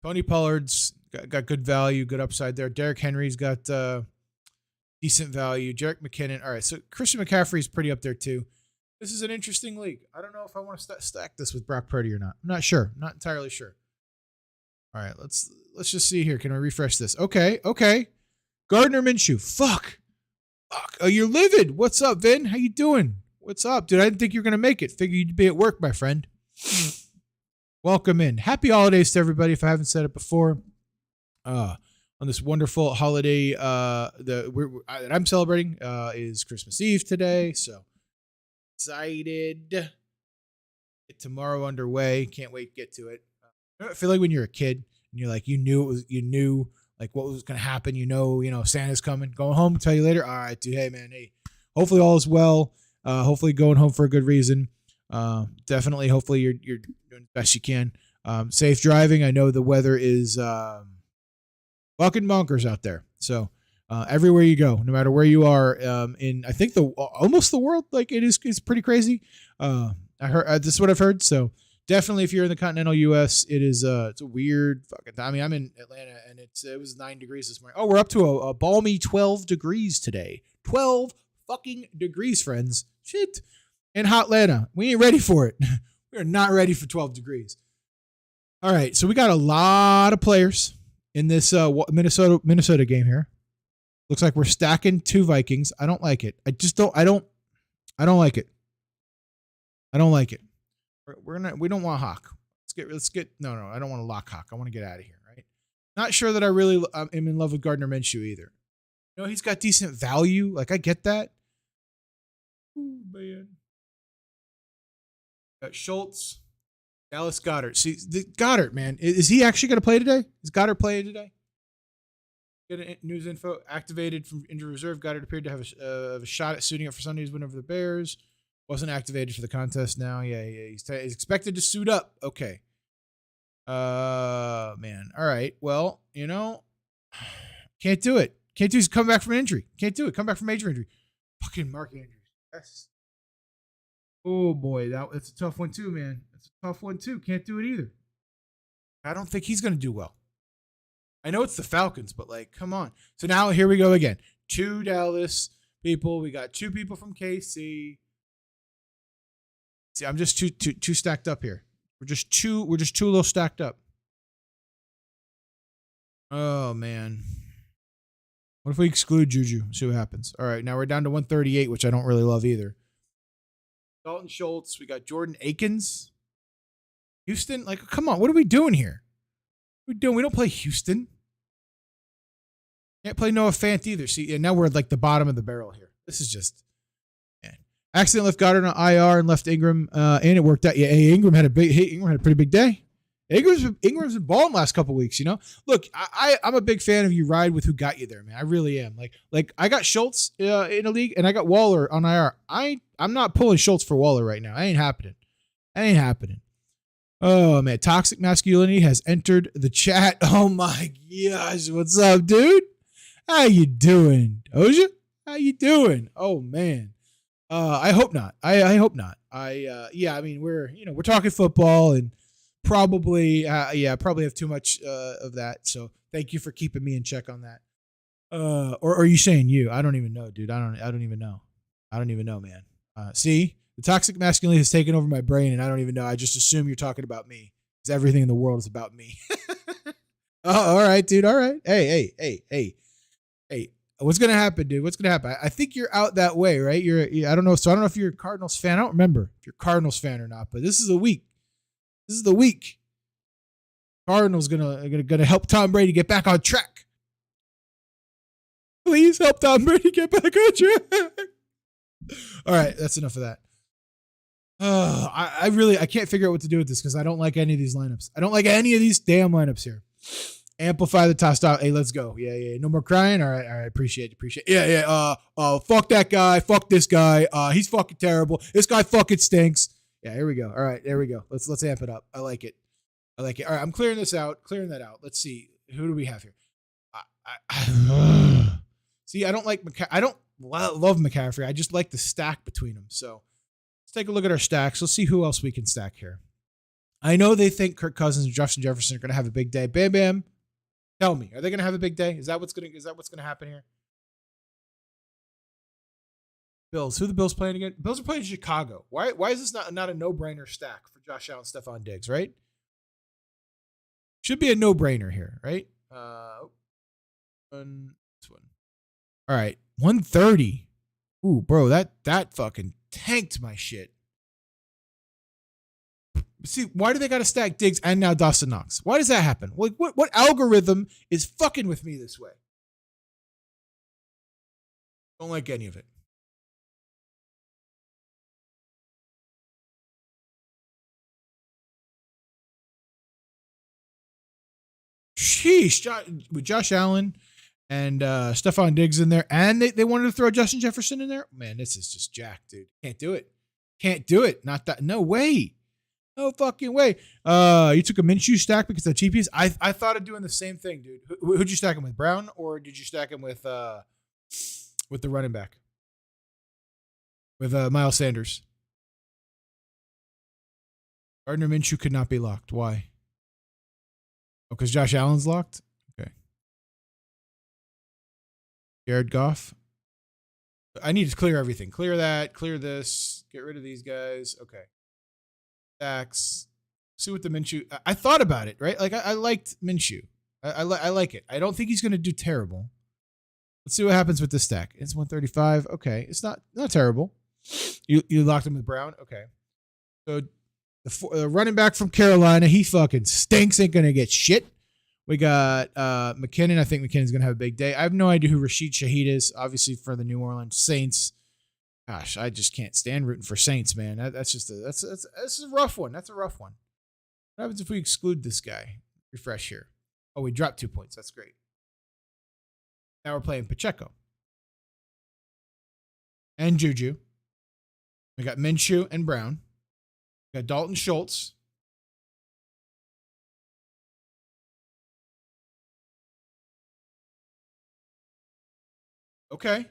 Tony Pollard's got good value, good upside there. Derrick Henry's got decent value. Jerick McKinnon. All right. So Christian McCaffrey's pretty up there, too. This is an interesting league. I don't know if I want to stack this with Brock Purdy or not. I'm not sure. I'm not entirely sure. All right, let's just see here. Can I refresh this? Okay. Gardner Minshew. Fuck. Oh, you're livid. What's up, Vin? How you doing? What's up, dude? I didn't think you were gonna make it. Figured you'd be at work, my friend. Welcome in. Happy holidays to everybody. If I haven't said it before, on this wonderful holiday that I'm celebrating is Christmas Eve today. So. Excited. Get tomorrow underway. Can't wait to get to it. I feel like when you're a kid and you're like, you knew like what was going to happen. You know, Santa's coming. Going home. Tell you later. All right, dude. Hey, man. Hey, hopefully all is well. Hopefully going home for a good reason. Definitely. Hopefully you're doing the best you can. Safe driving. I know the weather is fucking bonkers out there. So. Everywhere you go, no matter where you are, in I think almost the world, like it's pretty crazy. I heard this is what I've heard. So definitely, if you're in the continental U.S., it's a weird fucking time. I mean, I'm in Atlanta, and it was 9 degrees this morning. Oh, we're up to a balmy 12 degrees today. 12 fucking degrees, friends. Shit. In hot Atlanta, we ain't ready for it. We are not ready for 12 degrees. All right, so we got a lot of players in this Minnesota game here. Looks like we're stacking 2 Vikings. I don't like it. I don't like it. I don't like it. We don't want Hawk. Let's get no, I don't want to lock Hawk. I want to get out of here, right? Not sure that I really am in love with Gardner Minshew either. You know, he's got decent value. Like, I get that. Ooh, man. Got Schultz, Dallas Goddard. See, Goddard, man, is he actually going to play today? Is Goddard playing today? Get news info. Activated from injury reserve. Goddard appeared to have a shot at suiting up for Sunday's win over the Bears. Wasn't activated for the contest now. Yeah. He's expected to suit up. Okay. Man. All right. Well, can't do it. Can't do it. He's come back from an injury. Can't do it. Come back from major injury. Fucking market injuries. Yes. Oh boy, that's a tough one too, man. That's a tough one too. Can't do it either. I don't think he's going to do well. I know it's the Falcons, but come on. So now here we go again. 2 Dallas people. We got 2 people from KC. See, I'm just too stacked up here. We're just too little stacked up. Oh man. What if we exclude Juju? See what happens. All right, now we're down to 138, which I don't really love either. Dalton Schultz. We got Jordan Akins. Houston, come on. What are we doing here? What are we doing? We don't play Houston. Can't play Noah Fant either. See, and now we're at the bottom of the barrel here. This is just, man. Accident left Goddard on IR and left Ingram, and it worked out. Yeah, Ingram had a pretty big day. Ingram's been balling last couple weeks. Look, I'm a big fan of you ride with who got you there, man. I really am. I got Schultz in a league, and I got Waller on IR. I'm not pulling Schultz for Waller right now. That ain't happening. Oh man, toxic masculinity has entered the chat. Oh my gosh, what's up, dude? How you doing, Doja? How you doing? Oh man, I hope not. I hope not. Yeah, I mean we're talking football and. Probably have too much of that. So thank you for keeping me in check on that. Or are you saying you? I don't even know, dude. I don't even know, man. See, the toxic masculinity has taken over my brain, and I don't even know. I just assume you're talking about me because everything in the world is about me. Oh, all right, dude. All right. Hey. What's gonna happen, dude? What's gonna happen? I think you're out that way, right? I don't know. So I don't know if you're a Cardinals fan. I don't remember if you're a Cardinals fan or not. But this is the week. Cardinals gonna help Tom Brady get back on track. Please help Tom Brady get back on track. All right, that's enough of that. I can't figure out what to do with this because I don't like any of these lineups. I don't like any of these damn lineups here. Amplify the toss out. Hey, let's go. Yeah. No more crying. All right. Appreciate it. Yeah. Fuck that guy. Fuck this guy. He's fucking terrible. This guy fucking stinks. Yeah, here we go. All right, there we go. Let's amp it up. I like it. All right, I'm clearing that out. Let's see. Who do we have here? See, I don't love McCaffrey. I just like the stack between them. So let's take a look at our stacks. Let's see who else we can stack here. I know they think Kirk Cousins and Justin Jefferson are going to have a big day. Bam, bam. Tell me, are they going to have a big day? Is that what's going to happen here? Bills. Who the Bills playing again? Bills are playing Chicago. Why is this not a no-brainer stack for Josh Allen, Stephon Diggs, right? Should be a no-brainer here, right? This one. All right, 130. Ooh, bro, that fucking tanked my shit. See, why do they got to stack Diggs and now Dawson Knox? Why does that happen? What algorithm is fucking with me this way? Don't like any of it. Sheesh, with Josh Allen and Stephon Diggs in there, and they wanted to throw Justin Jefferson in there. Man, this is just jack, dude. Can't do it. Not that. No way. No fucking way. You took a Minshew stack because of the cheapies. I thought of doing the same thing, dude. Who'd you stack him with? Brown, or did you stack him with the running back? With Miles Sanders. Gardner Minshew could not be locked. Why? Oh, because Josh Allen's locked? Okay. Jared Goff. I need to clear everything. Clear that. Clear this. Get rid of these guys. Okay. Stacks. See what the Minshew. I thought about it, right? I liked Minshew. I like it. I don't think he's going to do terrible. Let's see what happens with this stack. It's 135. Okay. It's not terrible. You locked him with Brown? Okay. So the running back from Carolina, he fucking stinks. Ain't going to get shit. We got McKinnon. I think McKinnon's going to have a big day. I have no idea who Rashid Shaheed is. Obviously for the New Orleans Saints. Gosh, I just can't stand rooting for Saints, man. That's a rough one. That's a rough one. What happens if we exclude this guy? Refresh here. Oh, we dropped 2 points. That's great. Now we're playing Pacheco and Juju. We got Minshew and Brown. We got Dalton Schultz. Okay.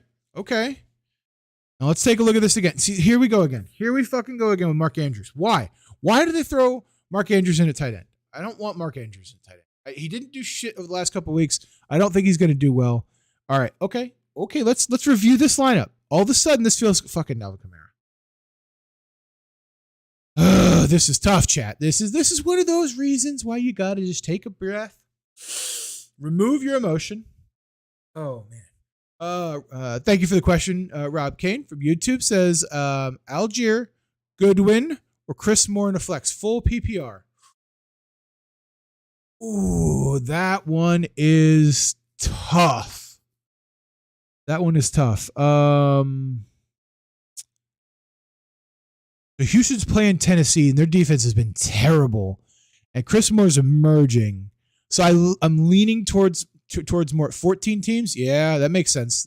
Now let's take a look at this again. See, here we go again. Here we fucking go again with Mark Andrews. Why? Why do they throw Mark Andrews in at tight end? I don't want Mark Andrews in tight end. He didn't do shit over the last couple of weeks. I don't think he's going to do well. All right. Okay. Let's review this lineup. All of a sudden, this feels fucking Alvin Kamara. This is tough, chat. This is one of those reasons why you got to just take a breath, remove your emotion. Oh man. Thank you for the question. Rob Kane from YouTube says, Algier, Goodwin, or Chris Moore in a flex, full PPR. Ooh, that one is tough. The Houston's playing Tennessee, and their defense has been terrible, and Chris Moore's emerging. So I'm leaning towards more 14 teams. Yeah, that makes sense.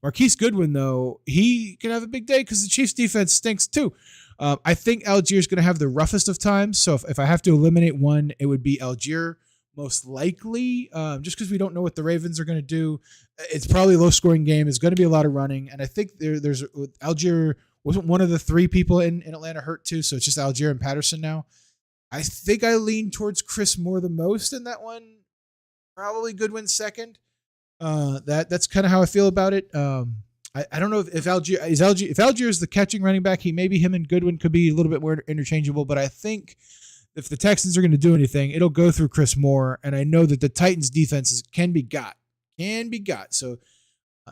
Marquise Goodwin, though, he can have a big day because the Chiefs defense stinks too. I think Algier is going to have the roughest of times. So if I have to eliminate one, it would be Algier most likely, just because we don't know what the Ravens are going to do. It's probably a low scoring game. It's going to be a lot of running. And I think there's Algier wasn't one of the three people in Atlanta hurt too. So it's just Algier and Patterson now. I think I lean towards Chris Moore the most in that one. Probably Goodwin second. That's kind of how I feel about it. I don't know if Algier is the catching running back, maybe him and Goodwin could be a little bit more interchangeable. But I think if the Texans are going to do anything, it'll go through Chris Moore. And I know that the Titans defenses can be got. So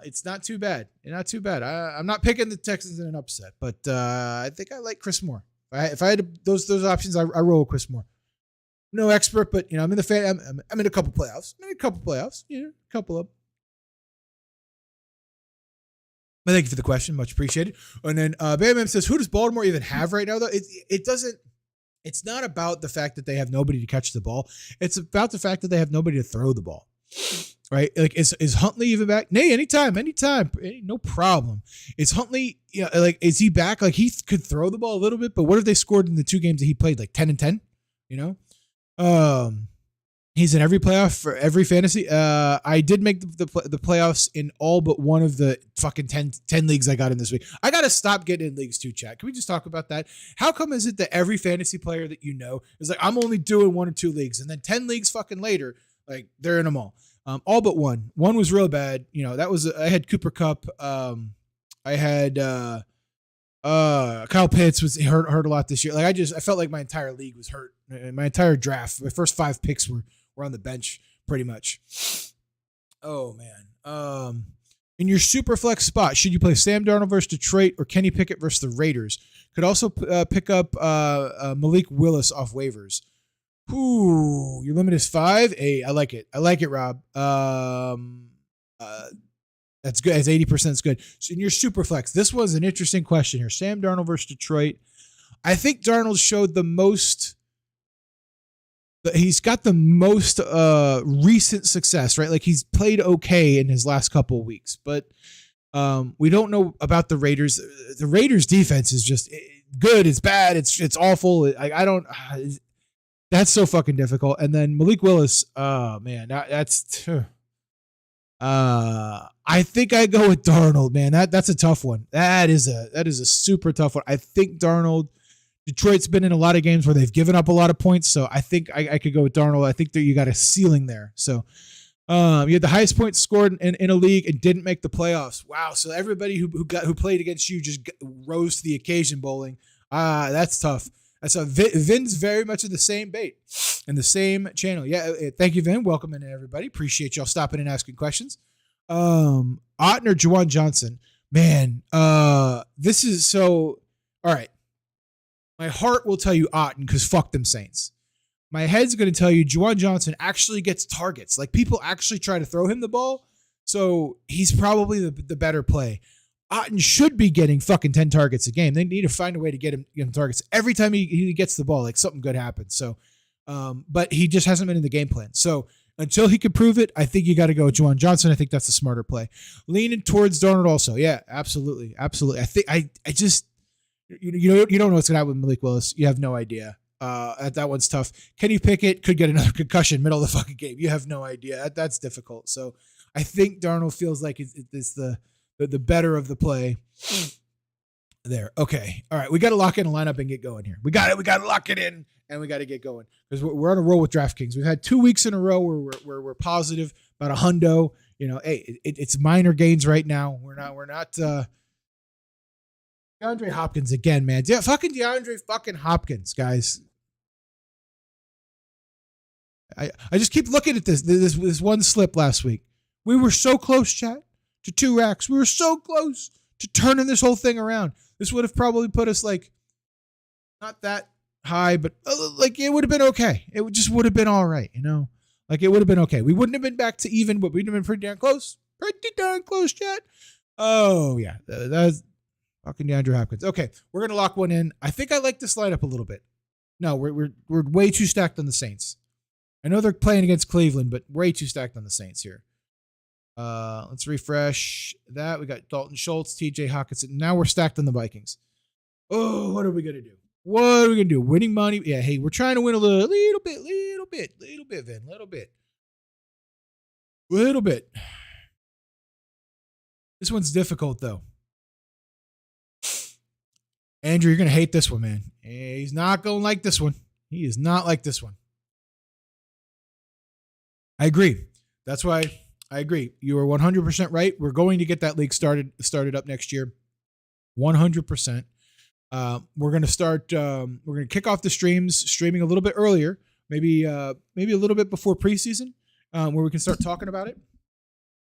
it's not too bad. I'm not picking the Texans in an upset, but I think I like Chris Moore. If I had those options, I roll with Chris Moore. No expert, but I'm in the fan. I'm in a couple playoffs. Yeah, a couple of them. But thank you for the question, much appreciated. And then Bam says, "Who does Baltimore even have right now?" Though it doesn't. It's not about the fact that they have nobody to catch the ball. It's about the fact that they have nobody to throw the ball. Right? Like is Huntley even back? Nay, anytime, no problem. Is Huntley? Is he back? Like he could throw the ball a little bit, but what if they scored in the 2 games that he played, like 10-10? He's in every playoff for every fantasy. I did make the playoffs in all but one of the fucking 10 leagues I got in this week. I got to stop getting in leagues too, chat. Can we just talk about that? How come is it that every fantasy player that is like, I'm only doing 1 or 2 leagues, and then 10 leagues fucking later, like they're in them all. All but one. One was real bad. That was, I had Cooper Kupp. I had, Kyle Pitts was hurt a lot this year. Like I felt like my entire league was hurt. My entire draft, my first 5 picks were on the bench pretty much. Oh man. In your super flex spot, should you play Sam Darnold versus Detroit or Kenny Pickett versus the Raiders? Could also pick up Malik Willis off waivers. Ooh, your limit is 5. Hey, I like it, Rob. That's good. As 80% is good. So in your super flex, this was an interesting question here. Sam Darnold versus Detroit. I think Darnold showed the most. He's got the most recent success, right? Like he's played okay in his last couple of weeks, but we don't know about the Raiders. The Raiders defense is just good. It's bad. It's awful. I don't. That's so fucking difficult. And then Malik Willis. Oh man, that's. I think I go with Darnold, man. That's a tough one. That is a super tough one. I think Darnold. Detroit's been in a lot of games where they've given up a lot of points, so I think I could go with Darnold. I think that you got a ceiling there. So you had the highest points scored in a league and didn't make the playoffs. Wow! So everybody who played against you just rose to the occasion. Bowling. That's tough. So Vin's very much in the same bait and the same channel. Yeah, thank you, Vin. Welcome in, everybody. Appreciate y'all stopping and asking questions. Otten or Juwan Johnson, man. This is so. All right. My heart will tell you Otten because fuck them Saints. My head's going to tell you Juwan Johnson actually gets targets. Like people actually try to throw him the ball. So he's probably the better play. Otten should be getting fucking 10 targets a game. They need to find a way to get him targets every time he gets the ball. Like something good happens. So, but he just hasn't been in the game plan. So until he can prove it, I think you got to go with Juwan Johnson. I think that's the smarter play. Leaning towards Darnold also. Yeah, absolutely. Absolutely. I think I just, you don't know what's going to happen with Malik Willis. You have no idea. That one's tough. Kenny Pickett could get another concussion middle of the fucking game. You have no idea. That's difficult. So I think Darnold feels like it's the better of the play there. Okay. All right. We got to lock in a lineup and get going here. We got to lock it in and we got to get going because we're on a roll with DraftKings. We've had 2 weeks in a row where we're positive about a hundo. Hey, it's minor gains right now. We're not DeAndre Hopkins again, man. Fucking DeAndre fucking Hopkins, guys. I just keep looking at this one slip last week. We were so close, chat, to 2 racks. We were so close to turning this whole thing around. This would have probably put us like not that high, but like it would have been okay. It just would have been all right, Like it would have been okay. We wouldn't have been back to even, but we'd have been pretty darn close. Pretty darn close, chat. Oh yeah, that's fucking DeAndre Hopkins. Okay, we're gonna lock one in. I think I like this lineup a little bit. No, we're way too stacked on the Saints. I know they're playing against Cleveland, but way too stacked on the Saints here. Let's refresh that. We got Dalton Schultz, TJ Hawkinson. Now we're stacked on the Vikings. Oh, what are we going to do? What are we going to do? Winning money? Yeah, hey, we're trying to win a little bit, Vin. Little bit. This one's difficult, though. Andrew, you're going to hate this one, man. He's not going to like this one. He is not like this one. I agree. That's why I agree. You are 100% right. We're going to get that league started up next year. 100%. We're going to start. We're going to kick off the streaming a little bit earlier, maybe a little bit before preseason, where we can start talking about it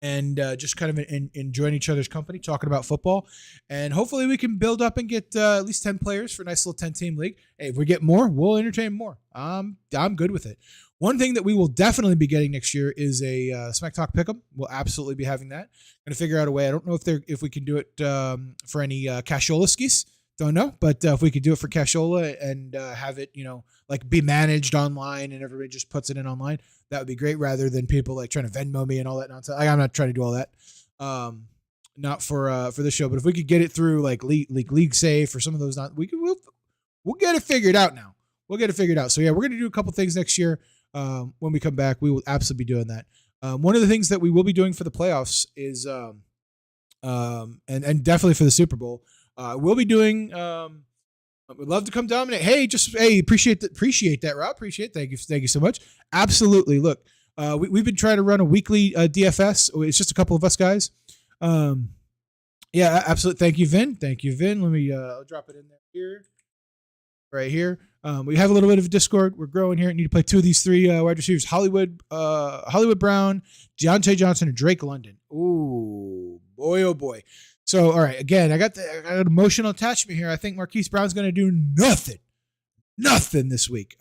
and just kind of enjoying each other's company, talking about football, and hopefully we can build up and get at least 10 players for a nice little 10-team league. Hey, if we get more, we'll entertain more. I'm good with it. One thing that we will definitely be getting next year is a Smack Talk Pick'em. We'll absolutely be having that. Going to figure out a way. I don't know if we can do it for any cashola skis. Don't know, but if we could do it for cashola and have it, like be managed online and everybody just puts it in online, that would be great. Rather than people like trying to Venmo me and all that nonsense. I'm not trying to do all that. Not for the show, but if we could get it through like League Safe or some of those, we'll get it figured out now. We'll get it figured out. So yeah, we're going to do a couple things next year. When we come back, we will absolutely be doing that. One of the things that we will be doing for the playoffs is, and definitely for the Super Bowl, we'll be doing. We'd love to come dominate. Hey, appreciate that, Rob. Thank you so much. Absolutely. Look, we've been trying to run a weekly DFS. It's just a couple of us guys. Yeah, absolutely. Thank you, Vin. Let me I'll drop it in there here. Right here. We have a little bit of a Discord. We're growing here. Need to play 2 of these 3 wide receivers: Hollywood Brown, Deontay Johnson, and Drake London. Ooh, boy, oh boy. So, all right, again, I got an emotional attachment here. I think Marquise Brown's going to do nothing this week.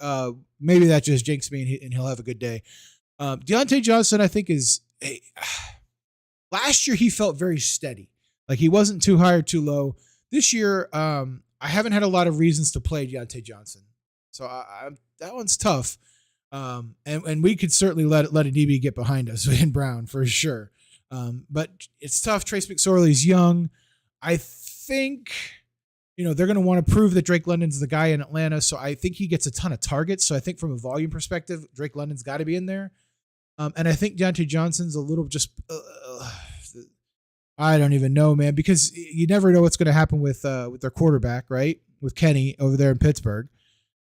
Maybe that just jinxed me, and he'll have a good day. Deontay Johnson, I think, last year he felt very steady. Like he wasn't too high or too low. This year, I haven't had a lot of reasons to play Deontay Johnson. So that one's tough. And we could certainly let a DB get behind us in Brown for sure. But it's tough. Trace McSorley's young. I think, they're going to want to prove that Drake London's the guy in Atlanta. So I think he gets a ton of targets. So I think from a volume perspective, Drake London's got to be in there. And I think Deontay Johnson's a little just, I don't even know, man, because you never know what's going to happen with their quarterback, right? With Kenny over there in Pittsburgh.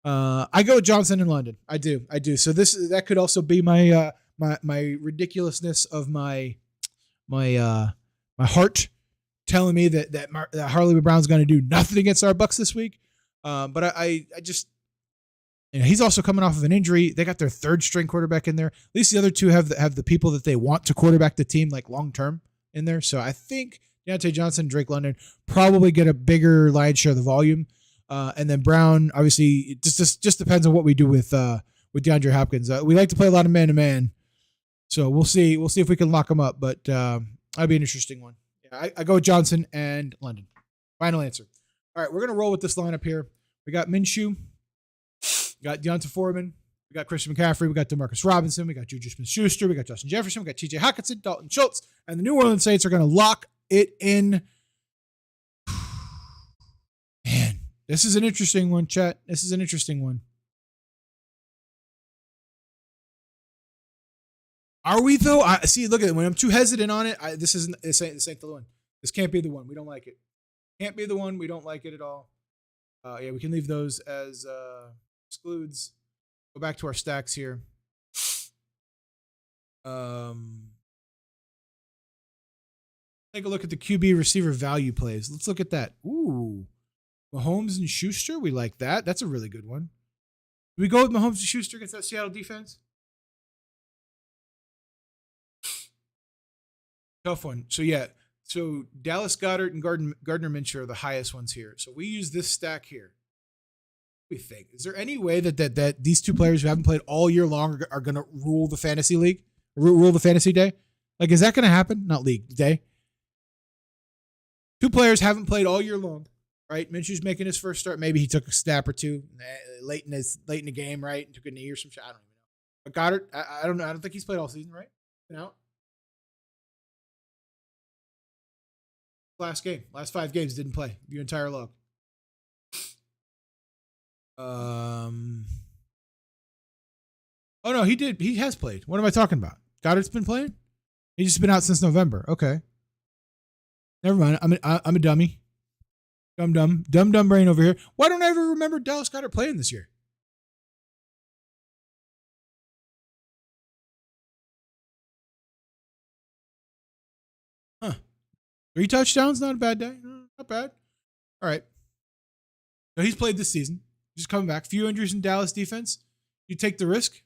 I go with Johnson in London. I do. So that could also be my ridiculousness of my heart telling me that Harley Brown's going to do nothing against our Bucks this week. But I just, he's also coming off of an injury. They got their 3rd string quarterback in there. At least the other 2 have the people that they want to quarterback the team like long term in there. So I think Deontay Johnson, Drake London probably get a bigger lion's share of the volume. And then Brown, obviously, it just depends on what we do with DeAndre Hopkins. We like to play a lot of man-to-man. So we'll see if we can lock him up. But that'd be an interesting one. I go with Johnson and London. Final answer. All right, we're going to roll with this lineup here. We got Minshew. We got Deonta Foreman. We got Christian McCaffrey. We got DeMarcus Robinson. We got Juju Smith-Schuster. We got Justin Jefferson. We got TJ Hockenson, Dalton Schultz. And the New Orleans Saints are going to lock it in. Man, this is an interesting one, chat. This is an interesting one. Are we, though? See, look at it. When I'm too hesitant on it, this ain't the one. This can't be the one. We don't like it. Can't be the one. We don't like it at all. Yeah, we can leave those as excludes. Go back to our stacks here. Take a look at the QB receiver value plays. Let's look at that. Ooh. Mahomes and Schuster. We like that. That's a really good one. Do we go with Mahomes and Schuster against that Seattle defense? Tough one. So, yeah. So, Dallas Goedert and Gardner Minshew are the highest ones here. So, we use this stack here. What do we think? Is there any way that these two players who haven't played all year long are going to rule the fantasy league? Rule the fantasy day? Like, is that going to happen? Not league, day. Two players haven't played all year long, right? Minshew's making his first start. Maybe he took a snap or two late in the game, right? And took a knee or some shit. I don't even know. But Goddard, I don't know. I don't think he's played all season, right? Out. Last 5 games didn't play your entire log. Oh no, he did. He has played. What am I talking about? Goddard's been playing. He's just been out since November. Okay, never mind. I'm a dummy. Dumb brain over here. Why don't I ever remember Dallas Goedert playing this year? Huh? 3 touchdowns, not a bad day. Not bad. All right. No, he's played this season. He's coming back. Few injuries in Dallas defense. You take the risk.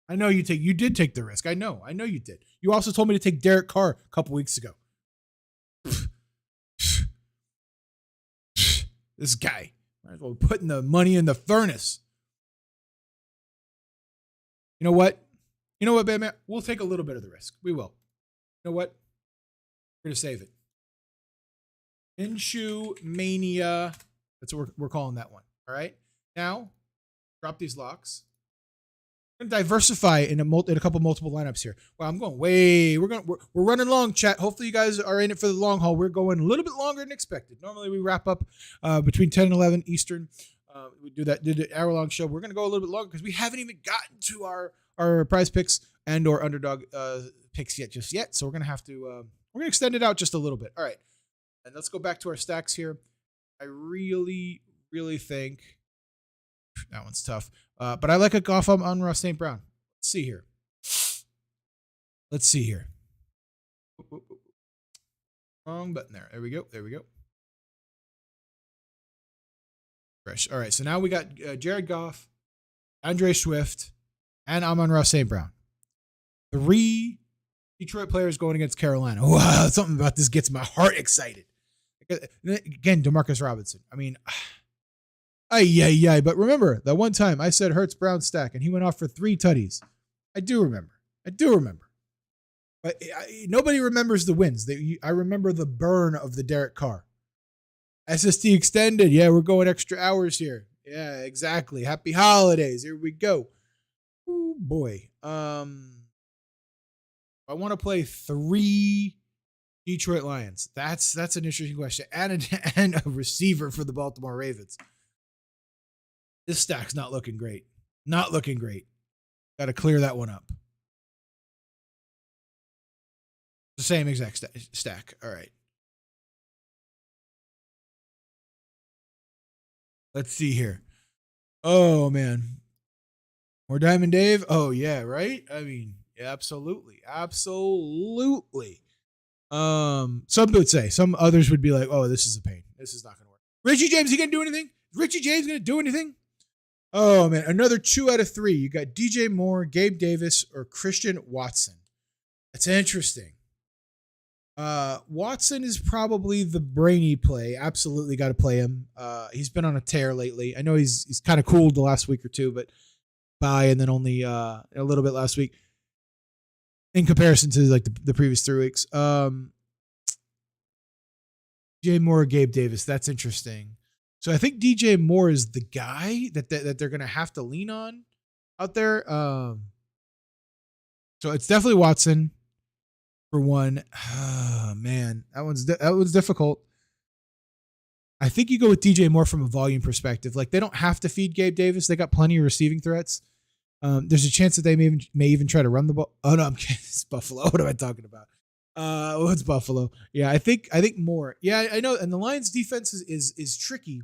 I know you did take the risk. I know you did. You also told me to take Derek Carr a couple weeks ago. This guy. Might as well be putting the money in the furnace. You know what? Batman? We'll take a little bit of the risk. We will. You know what? We're going to save it. Minshew Mania. That's what we're calling that one. All right. Now, drop these locks. We're going to diversify in a couple multiple lineups here. Well, I'm going way. We're running long, chat. Hopefully, you guys are in it for the long haul. We're going a little bit longer than expected. Normally, we wrap up between 10 and 11 Eastern. We did an hour-long show. We're going to go a little bit longer because we haven't even gotten to our prize picks and or underdog picks yet. So we're going to have to we're going to extend it out just a little bit. All right. And let's go back to our stacks here. I really, really think that one's tough. But I like a Goff on Ross St. Brown. Let's see here. Wrong button there. There we go. Fresh. All right. So now we got Jared Goff, Andre Swift, and Amon-Ra St. Brown. 3 Detroit players going against Carolina. Wow, something about this gets my heart excited. Again, DeMarcus Robinson. I mean, but remember that one time I said Hurts Brown stack and he went off for 3 tutties. I do remember. But nobody remembers the wins. I remember the burn of the Derek Carr. SSD extended. Yeah, we're going extra hours here. Yeah, exactly. Happy holidays. Here we go. Oh boy. I want to play 3 Detroit Lions. That's an interesting question. And a receiver for the Baltimore Ravens. This stack's not looking great. Got to clear that one up. The same exact stack. All right. Let's see here. Oh, man. More Diamond Dave? Oh, yeah, right? I mean, yeah, absolutely. Some would say. Some others would be like, oh, this is a pain. This is not going to work. Richie James, he going to do anything? Richie James going to do anything? Oh, man. Another 2 out of 3. You got DJ Moore, Gabe Davis, or Christian Watson. That's interesting. Watson is probably the brainy play. Absolutely got to play him. He's been on a tear lately. I know he's kind of cooled the last week or two, but bye, and then only a little bit last week in comparison to like the previous 3 weeks. DJ Moore or Gabe Davis. That's interesting. So I think DJ Moore is the guy that they're going to have to lean on out there. So it's definitely Watson for one. Oh, man, that one's difficult. I think you go with DJ Moore from a volume perspective. Like, they don't have to feed Gabe Davis. They got plenty of receiving threats. There's a chance that they may even try to run the ball. Oh no, I'm kidding. It's Buffalo. What am I talking about? What's Buffalo? Yeah, I think more. Yeah, I know. And the Lions defense is tricky.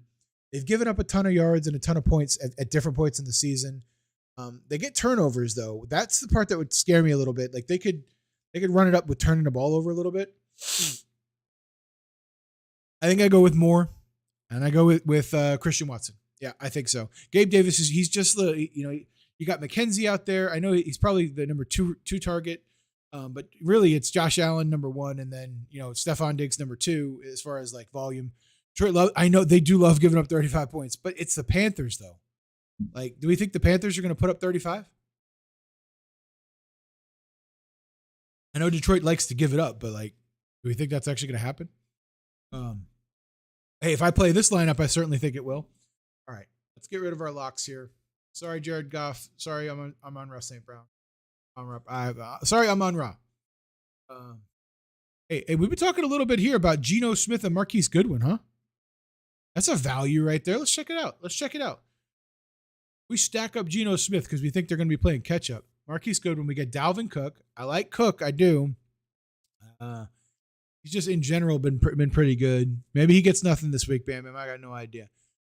They've given up a ton of yards and a ton of points at different points in the season. They get turnovers though. That's the part that would scare me a little bit. Like they could run it up with turning the ball over a little bit. I think I go with Moore, and I go with Christian Watson. Yeah, I think so. Gabe Davis he's just you got McKenzie out there. I know he's probably the number two target, but really it's Josh Allen number one, and then Stephon Diggs number two as far as like volume. I know they do love giving up 35 points, but it's the Panthers though. Like, do we think the Panthers are going to put up 35? I know Detroit likes to give it up, but like, do we think that's actually going to happen? Hey, if I play this lineup, I certainly think it will. All right, let's get rid of our locks here. Sorry, Jared Goff. Sorry, I'm on Russ St. Brown. Sorry, I'm on Raw. Hey, we've been talking a little bit here about Geno Smith and Marquise Goodwin, huh? That's a value right there. Let's check it out. We stack up Geno Smith because we think they're going to be playing catch up. Marquise Goodwin, we get Dalvin Cook. I like Cook, I do. He's just in general been pretty good. Maybe he gets nothing this week, Bam. I got no idea.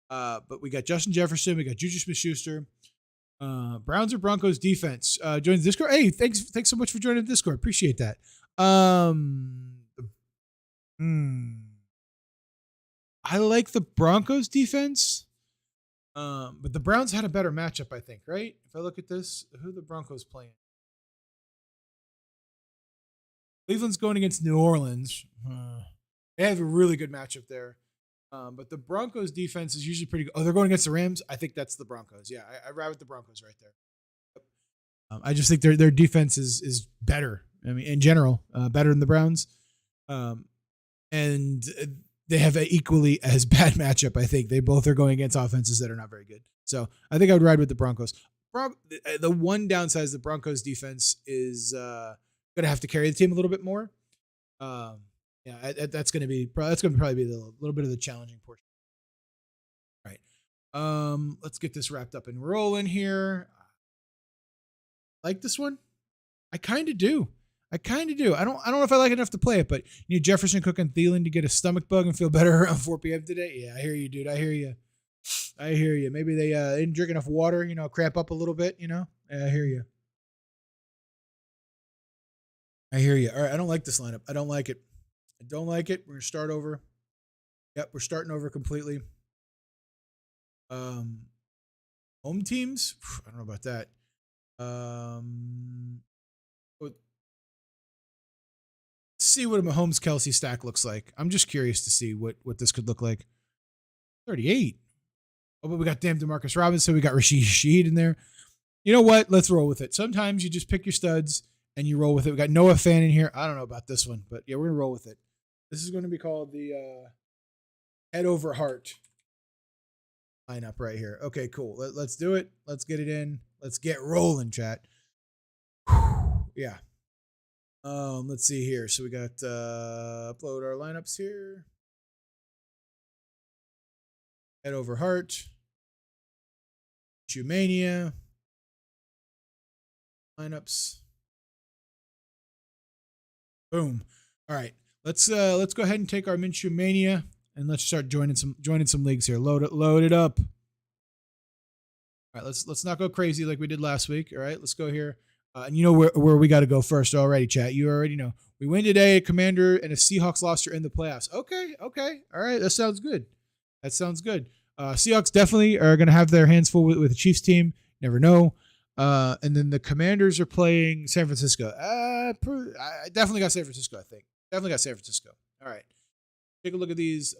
But we got Justin Jefferson. We got Juju Smith-Schuster. Browns or Broncos defense. Join the Discord. Hey, thanks so much for joining the Discord. Appreciate that. I like the Broncos defense. But the Browns had a better matchup, I think, right? If I look at this, who are the Broncos playing? Cleveland's going against New Orleans. They have a really good matchup there. But the Broncos defense is usually pretty good. Oh, they're going against the Rams? I think that's the Broncos. Yeah, I ride with the Broncos right there. I just think their defense is better. I mean, in general, better than the Browns. And they have an equally as bad matchup, I think. They both are going against offenses that are not very good. So I think I would ride with the Broncos. The one downside is the Broncos defense is going to have to carry the team a little bit more. Yeah, that's going to probably be a little bit of the challenging portion. All right. Let's get this wrapped up and rolling here. Like this one? I kind of do. I don't know if I like it enough to play it, but you need Jefferson, Cook, and Thielen to get a stomach bug and feel better around 4 p.m. today. Yeah, I hear you, dude. I hear you. Maybe they didn't drink enough water, cramp up a little bit, Yeah, I hear you. All right, I don't like this lineup. I don't like it. We're going to start over. Yep, we're starting over completely. Home teams? I don't know about that. Let's see what a Mahomes Kelsey stack looks like. I'm just curious to see what this could look like. 38. Oh, but we got damn Demarcus Robinson. We got Rashid Shaheed in there. You know what? Let's roll with it. Sometimes you just pick your studs and you roll with it. We got Noah Fan in here. I don't know about this one, but yeah, we're going to roll with it. This is going to be called the head over heart lineup right here. Okay, cool. Let's do it. Let's get it in. Let's get rolling, chat. Yeah. Let's see here. So we got upload our lineups here. Head over heart. Mania. Lineups. Boom. All right. Let's go ahead and take our Minshew Mania and let's start joining some leagues here. Load it up. All right, let's not go crazy like we did last week. All right, let's go here. And you know where we got to go first already, chat. You already know. We win today. A Commander and a Seahawks lost are in the playoffs. Okay. All right, that sounds good. Seahawks definitely are going to have their hands full with the Chiefs team. Never know. And then the Commanders are playing San Francisco. I definitely got San Francisco, I think. Definitely got San Francisco. All right. Take a look at these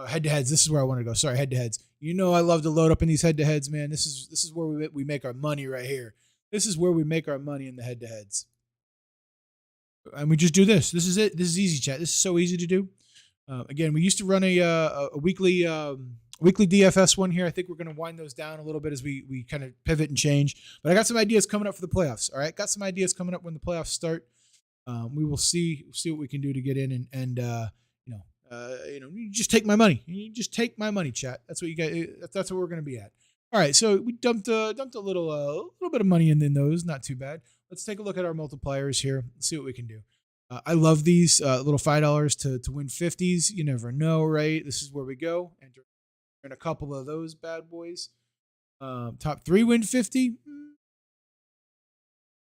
head-to-heads. This is where I want to go. Sorry, head-to-heads. You know I love to load up in these head-to-heads, man. This is where we make our money right here. This is where we make our money in the head-to-heads. And we just do this. This is it. This is easy, chat. This is so easy to do. Again, we used to run a weekly DFS one here. I think we're going to wind those down a little bit as we kind of pivot and change. But I got some ideas coming up for the playoffs. All right, got some ideas coming up when the playoffs start. We will see what we can do to get in and you just take my money. You just take my money, chat. That's what you got. That's what we're going to be at. All right, so we dumped a little bit of money in those. Not too bad. Let's take a look at our multipliers here. Let's see what we can do. I love these little $5 to win 50s. You never know, right? This is where we go. Enter in a couple of those bad boys. Top 3 win 50.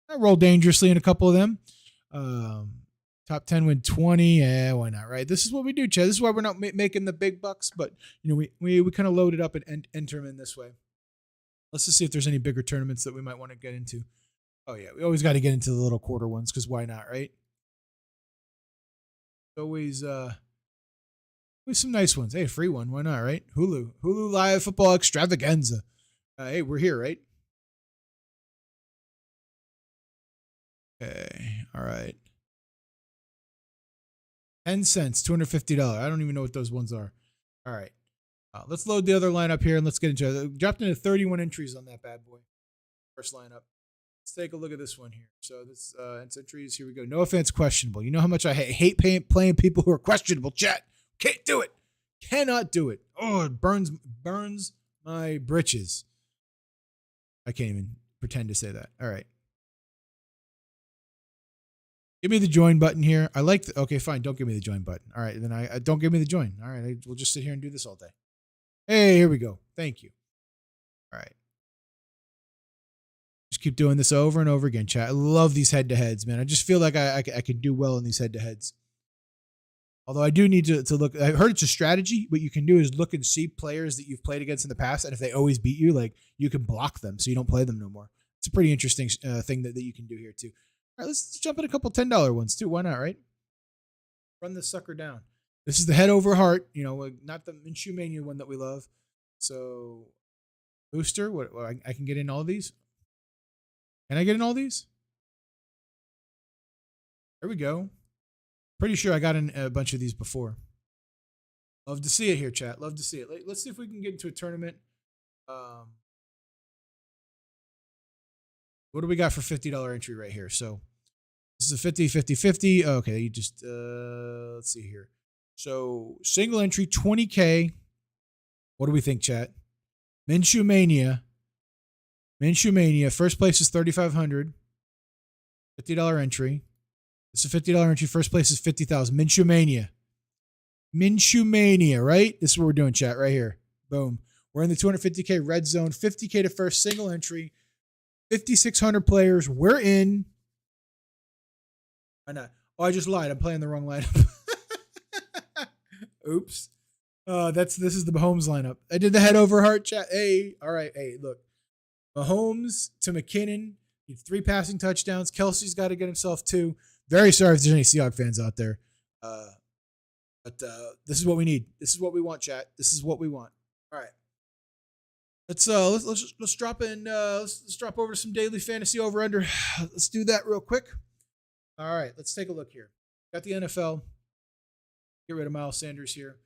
I roll dangerously in a couple of them. Top 10 win 20. Yeah, why not, right? This is what we do, Chad. This is why we're not making the big bucks, but we kind of load it up and enter them in this way. Let's just see if there's any bigger tournaments that we might want to get into. Oh yeah, we always got to get into the little quarter ones because why not, right? Always some nice ones. Hey, free one, why not, right? Hulu Live Football Extravaganza. Hey, we're here, right? Okay, all right. 10 cents, $250. I don't even know what those ones are. All right. Let's load the other lineup here and let's get into it. Dropped into 31 entries on that bad boy. First lineup. Let's take a look at this one here. So this entries, here we go. No offense, questionable. You know how much I hate playing people who are questionable, chat. Can't do it. Cannot do it. Oh, it burns my britches. I can't even pretend to say that. All right. Give me the join button here. I like okay, fine. Don't give me the join button. All right. Then I don't give me the join. All right. We'll just sit here and do this all day. Hey, here we go. Thank you. All right. Just keep doing this over and over again, chat. I love these head-to-heads, man. I just feel like I could do well in these head-to-heads. Although I do need to look. I heard it's a strategy. What you can do is look and see players that you've played against in the past, and if they always beat you, like you can block them so you don't play them no more. It's a pretty interesting thing that you can do here too. All right, let's jump in a couple $10 ones too. Why not, right? Run this sucker down. This is the head over heart, not the Minshew Mania one that we love. So, booster, what I can get in all of these? Can I get in all these? There we go. Pretty sure I got in a bunch of these before. Love to see it here, chat. Love to see it. Let's see if we can get into a tournament. What do we got for $50 entry right here? So this is a 50, 50, 50. Okay, you just, let's see here. So single entry, 20K. What do we think, chat? Minshew Mania. First place is $3,500. $50 entry. This is a $50 entry. First place is $50,000. Minshew Mania, right? This is what we're doing, chat, right here. Boom. We're in the 250K red zone. 50K to first, single entry. 5,600 players. We're in. Why not? Oh, I just lied. I'm playing the wrong lineup. Oops. This is the Mahomes lineup. I did the head over heart chat. Hey, all right. Hey, look. Mahomes to McKinnon. 3 passing touchdowns. Kelsey's got to get himself 2. Very sorry if there's any Seahawks fans out there. But this is what we need. This is what we want, chat. This is what we want. All right. Let's drop in. Let's drop over to some daily fantasy over under. Let's do that real quick. All right, let's take a look here. Got the NFL. Get rid of Miles Sanders here.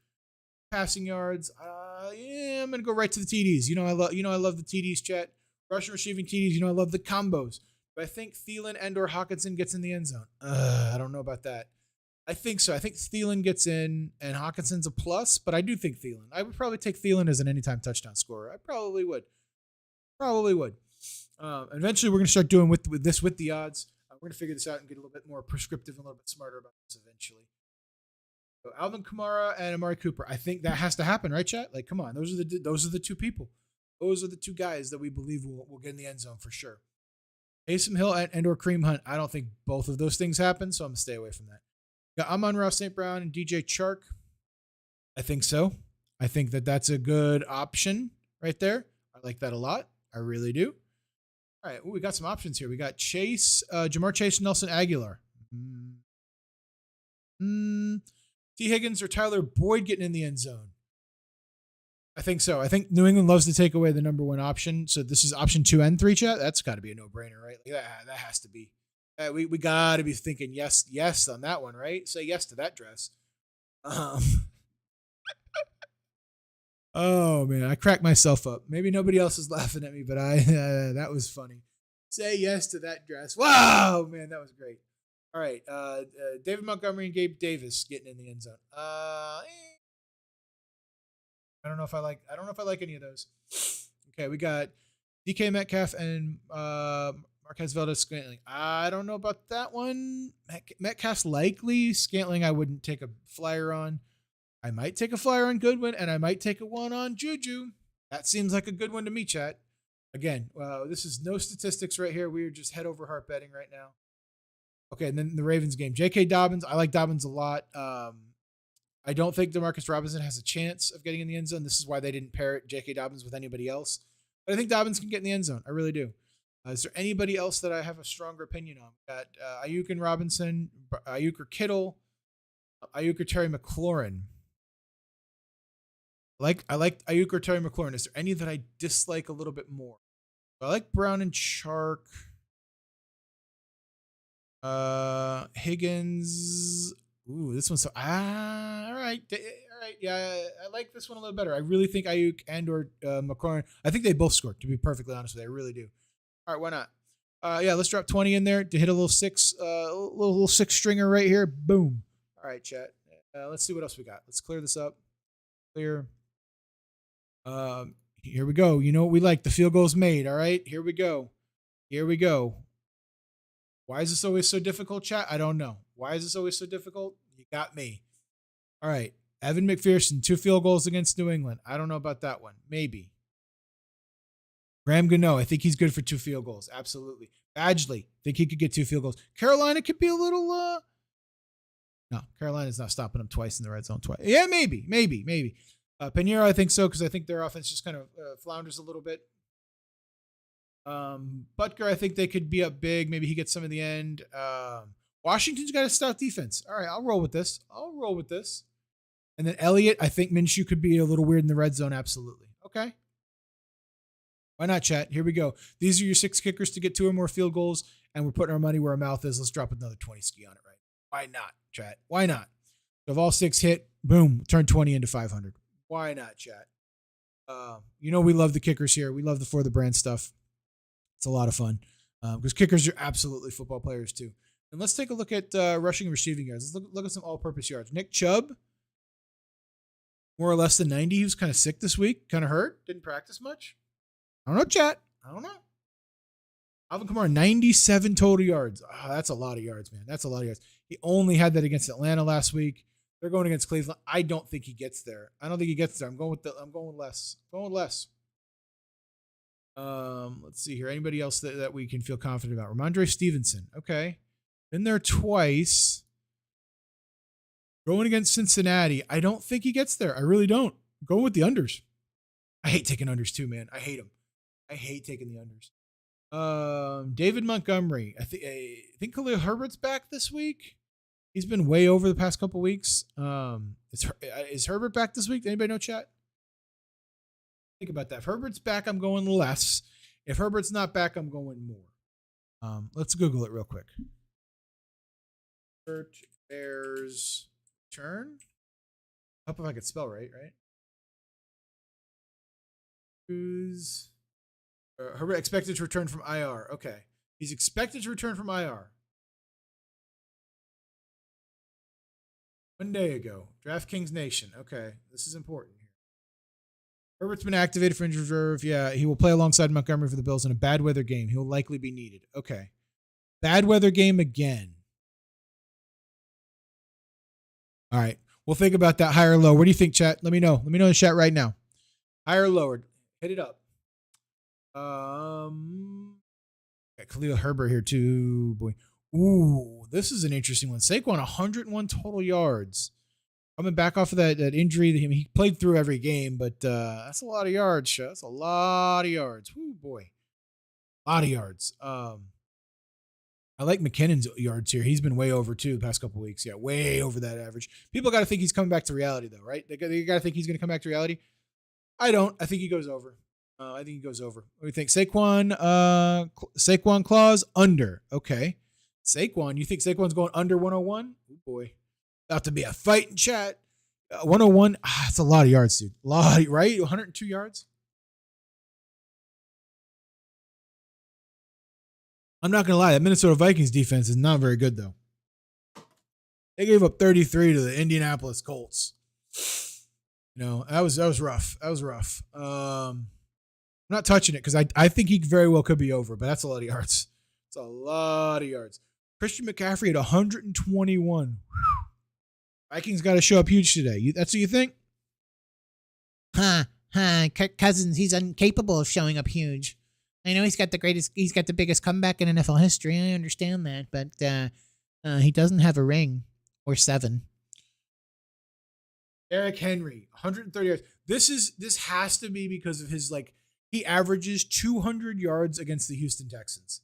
Passing yards. I'm gonna go right to the TDs. I love the TDs, chat. Rushing, receiving TDs. I love the combos. But I think Thielen and/or Hawkinson gets in the end zone. I don't know about that. I think so. I think Thielen gets in, and Hawkinson's a plus. But I do think Thielen. I would probably take Thielen as an anytime touchdown scorer. I probably would. Eventually, we're gonna start doing with the odds. We're going to figure this out and get a little bit more prescriptive and a little bit smarter about this eventually. So Alvin Kamara and Amari Cooper. I think that has to happen, right, chat? Like, come on. Those are the 2 people. Those are the 2 guys that we believe will get in the end zone for sure. Taysom Hill and/or Kareem Hunt. I don't think both of those things happen, so I'm going to stay away from that. Got Amon-Ra St. Brown and DJ Chark. I think so. I think that's a good option right there. I like that a lot. I really do. All right, we got some options here. We got Chase, Jamar Chase, Nelson Aguilar. T. Higgins or Tyler Boyd getting in the end zone. I think so. I think New England loves to take away the number 1 option. So this is option 2 and 3, chat. That's got to be a no-brainer, right? Like that has to be. We got to be thinking yes on that one, right? Say yes to that dress. Um, oh man, I cracked myself up. Maybe nobody else is laughing at me, but I that was funny. Say yes to that dress. Wow, man, that was great. All right, David Montgomery and Gabe Davis getting in the end zone. I don't know if I like. I don't know if I like any of those. Okay, we got DK Metcalf and Marquez Valdez-Scantling. I don't know about that one. Metcalf's likely. Scantling, I wouldn't take a flyer on. I might take a flyer on Goodwin, and I might take a one on Juju. That seems like a good one to me, chat. Again, this is no statistics right here. We are just head over heart betting right now. Okay, and then the Ravens game. J.K. Dobbins. I like Dobbins a lot. I don't think Demarcus Robinson has a chance of getting in the end zone. This is why they didn't pair J.K. Dobbins with anybody else. But I think Dobbins can get in the end zone. I really do. Is there anybody else that I have a stronger opinion on? We got Ayuk and Robinson, Ayuk or Kittle, Ayuk or Terry McLaurin. I like Ayuk or Terry McLaurin. Is there any that I dislike a little bit more? I like Brown and Chark. Higgins. Ooh, this one's so all right. Yeah, I like this one a little better. I really think Ayuk and or McLaurin. I think they both scored. To be perfectly honest with you, I really do. All right, why not? Yeah, let's drop 20 in there to hit a little little six stringer right here. Boom. All right, chat. Let's see what else we got. Let's clear this up. Clear. Here we go. You know what we like? The field goals made. All right, here we go. Here we go. Why is this always so difficult, chat? I don't know. Why is this always so difficult? You got me. All right. Evan McPherson, 2 field goals against New England. I don't know about that one. Maybe. Graham Gano, I think he's good for 2 field goals. Absolutely. Badgley, think he could get 2 field goals. Carolina could be a little, no, Carolina's not stopping them twice in the red zone twice. Yeah, maybe. Pinheiro, I think so, because I think their offense just kind of flounders a little bit. Butker, I think they could be up big. Maybe he gets some in the end. Washington's got a stout defense. All right, I'll roll with this. And then Elliott, I think Minshew could be a little weird in the red zone. Absolutely. Okay. Why not, chat? Here we go. These are your 6 kickers to get 2 or more field goals, and we're putting our money where our mouth is. Let's drop another 20 ski on it, right? Why not, chat? Why not? So if all 6 hit, boom, turn 20 into 500. Why not, chat? We love the kickers here. We love the For the Brand stuff. It's a lot of fun because kickers are absolutely football players too. And let's take a look at rushing and receiving yards. Let's look at some all-purpose yards. Nick Chubb, more or less than 90. He was kind of sick this week, kind of hurt, didn't practice much. I don't know, chat. I don't know. Alvin Kamara, 97 total yards. Oh, that's a lot of yards, man. That's a lot of yards. He only had that against Atlanta last week. They're going against Cleveland. I don't think he gets there. I'm going with less. Let's see here. Anybody else that we can feel confident about? Ramondre Stevenson. Okay. Been there twice. Going against Cincinnati. I don't think he gets there. I really don't. Go with the unders. I hate taking unders too, man. I hate them. I hate taking the unders. David Montgomery. I think Khalil Herbert's back this week. He's been way over the past couple weeks. Is Herbert back this week? Anybody know, chat? Think about that. If Herbert's back, I'm going less. If Herbert's not back, I'm going more. Let's Google it real quick. Herbert Bears return. I hope if I could spell right? Who's Herbert expected to return from IR? Okay, he's expected to return from IR. 1 day ago. DraftKings Nation. Okay, this is important here. Herbert's been activated for injured reserve. Yeah, he will play alongside Montgomery for the Bills in a bad weather game. He will likely be needed. Okay. Bad weather game again. All right. We'll think about that higher or low. What do you think, chat? Let me know. Let me know in the chat right now. Higher or lower? Hit it up. Got Khalil Herbert here too. Boy. Ooh, this is an interesting one. Saquon, 101 total yards. Coming back off of that injury. He played through every game, but that's a lot of yards, Sha. That's a lot of yards. Woo, boy. A lot of yards. I like McKinnon's yards here. He's been way over, too, the past couple weeks. Yeah, way over that average. People got to think he's coming back to reality, though, right? They got to think he's going to come back to reality. I don't. I think he goes over. What do you think? Saquon clause, under. Okay. Saquon, you think Saquon's going under 101? Oh, boy. About to be a fight in chat. 101. It's a lot of yards, dude. A lot, right? 102 yards. I'm not gonna lie. That Minnesota Vikings defense is not very good, though. They gave up 33 to the Indianapolis Colts. That was rough. That was rough. I'm not touching it because I think he very well could be over, but that's a lot of yards. It's a lot of yards. Christian McCaffrey at 121. Vikings got to show up huge today. That's what you think? Kirk Cousins, he's incapable of showing up huge. I know he's got the biggest comeback in NFL history. I understand that, but he doesn't have a ring or 7. Derrick Henry, 130 yards. This has to be because of his he averages 200 yards against the Houston Texans.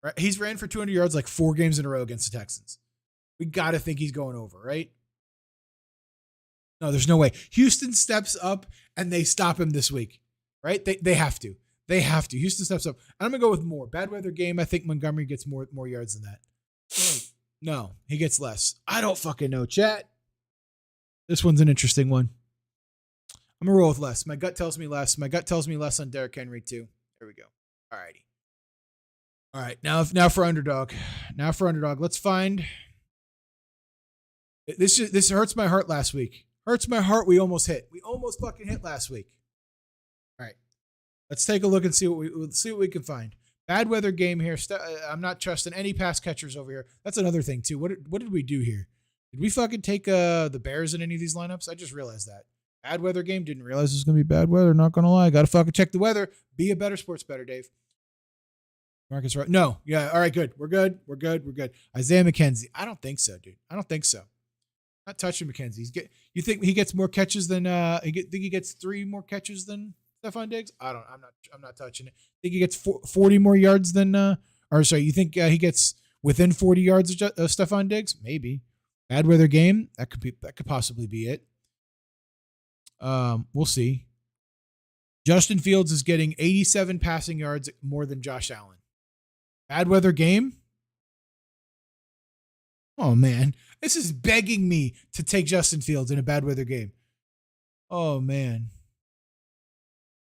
Right? He's ran for 200 yards 4 games in a row against the Texans. We got to think he's going over, right? No, there's no way. Houston steps up and they stop him this week, right? They have to. They have to. Houston steps up. I'm going to go with more. Bad weather game, I think Montgomery gets more yards than that. No, he gets less. I don't fucking know, chat. This one's an interesting one. I'm going to roll with less. My gut tells me less. My gut tells me less on Derrick Henry, too. There we go. All righty. All right, now for Underdog. Now for Underdog. Let's find... This hurts my heart last week. Hurts my heart we almost hit. We almost fucking hit last week. All right. Let's take a look and see what we can find. Bad weather game here. I'm not trusting any pass catchers over here. That's another thing, too. What did we do here? Did we fucking take the Bears in any of these lineups? I just realized that. Bad weather game. Didn't realize it was going to be bad weather. Not going to lie. Got to fucking check the weather. Be a better sports better, Dave. Marcus, right? No. Yeah. All right. Good. We're good. Isaiah McKenzie. I don't think so, dude. I don't think so. Not touching McKenzie. You think he gets more catches than think he gets 3 more catches than Stephon Diggs? I'm not touching it. Think he gets 40 more yards than you think he gets within 40 yards of Stephon Diggs? Maybe. Bad weather game. That could possibly be it. We'll see. Justin Fields is getting 87 passing yards more than Josh Allen. Bad weather game. Oh man, this is begging me to take Justin Fields in a bad weather game. Oh man,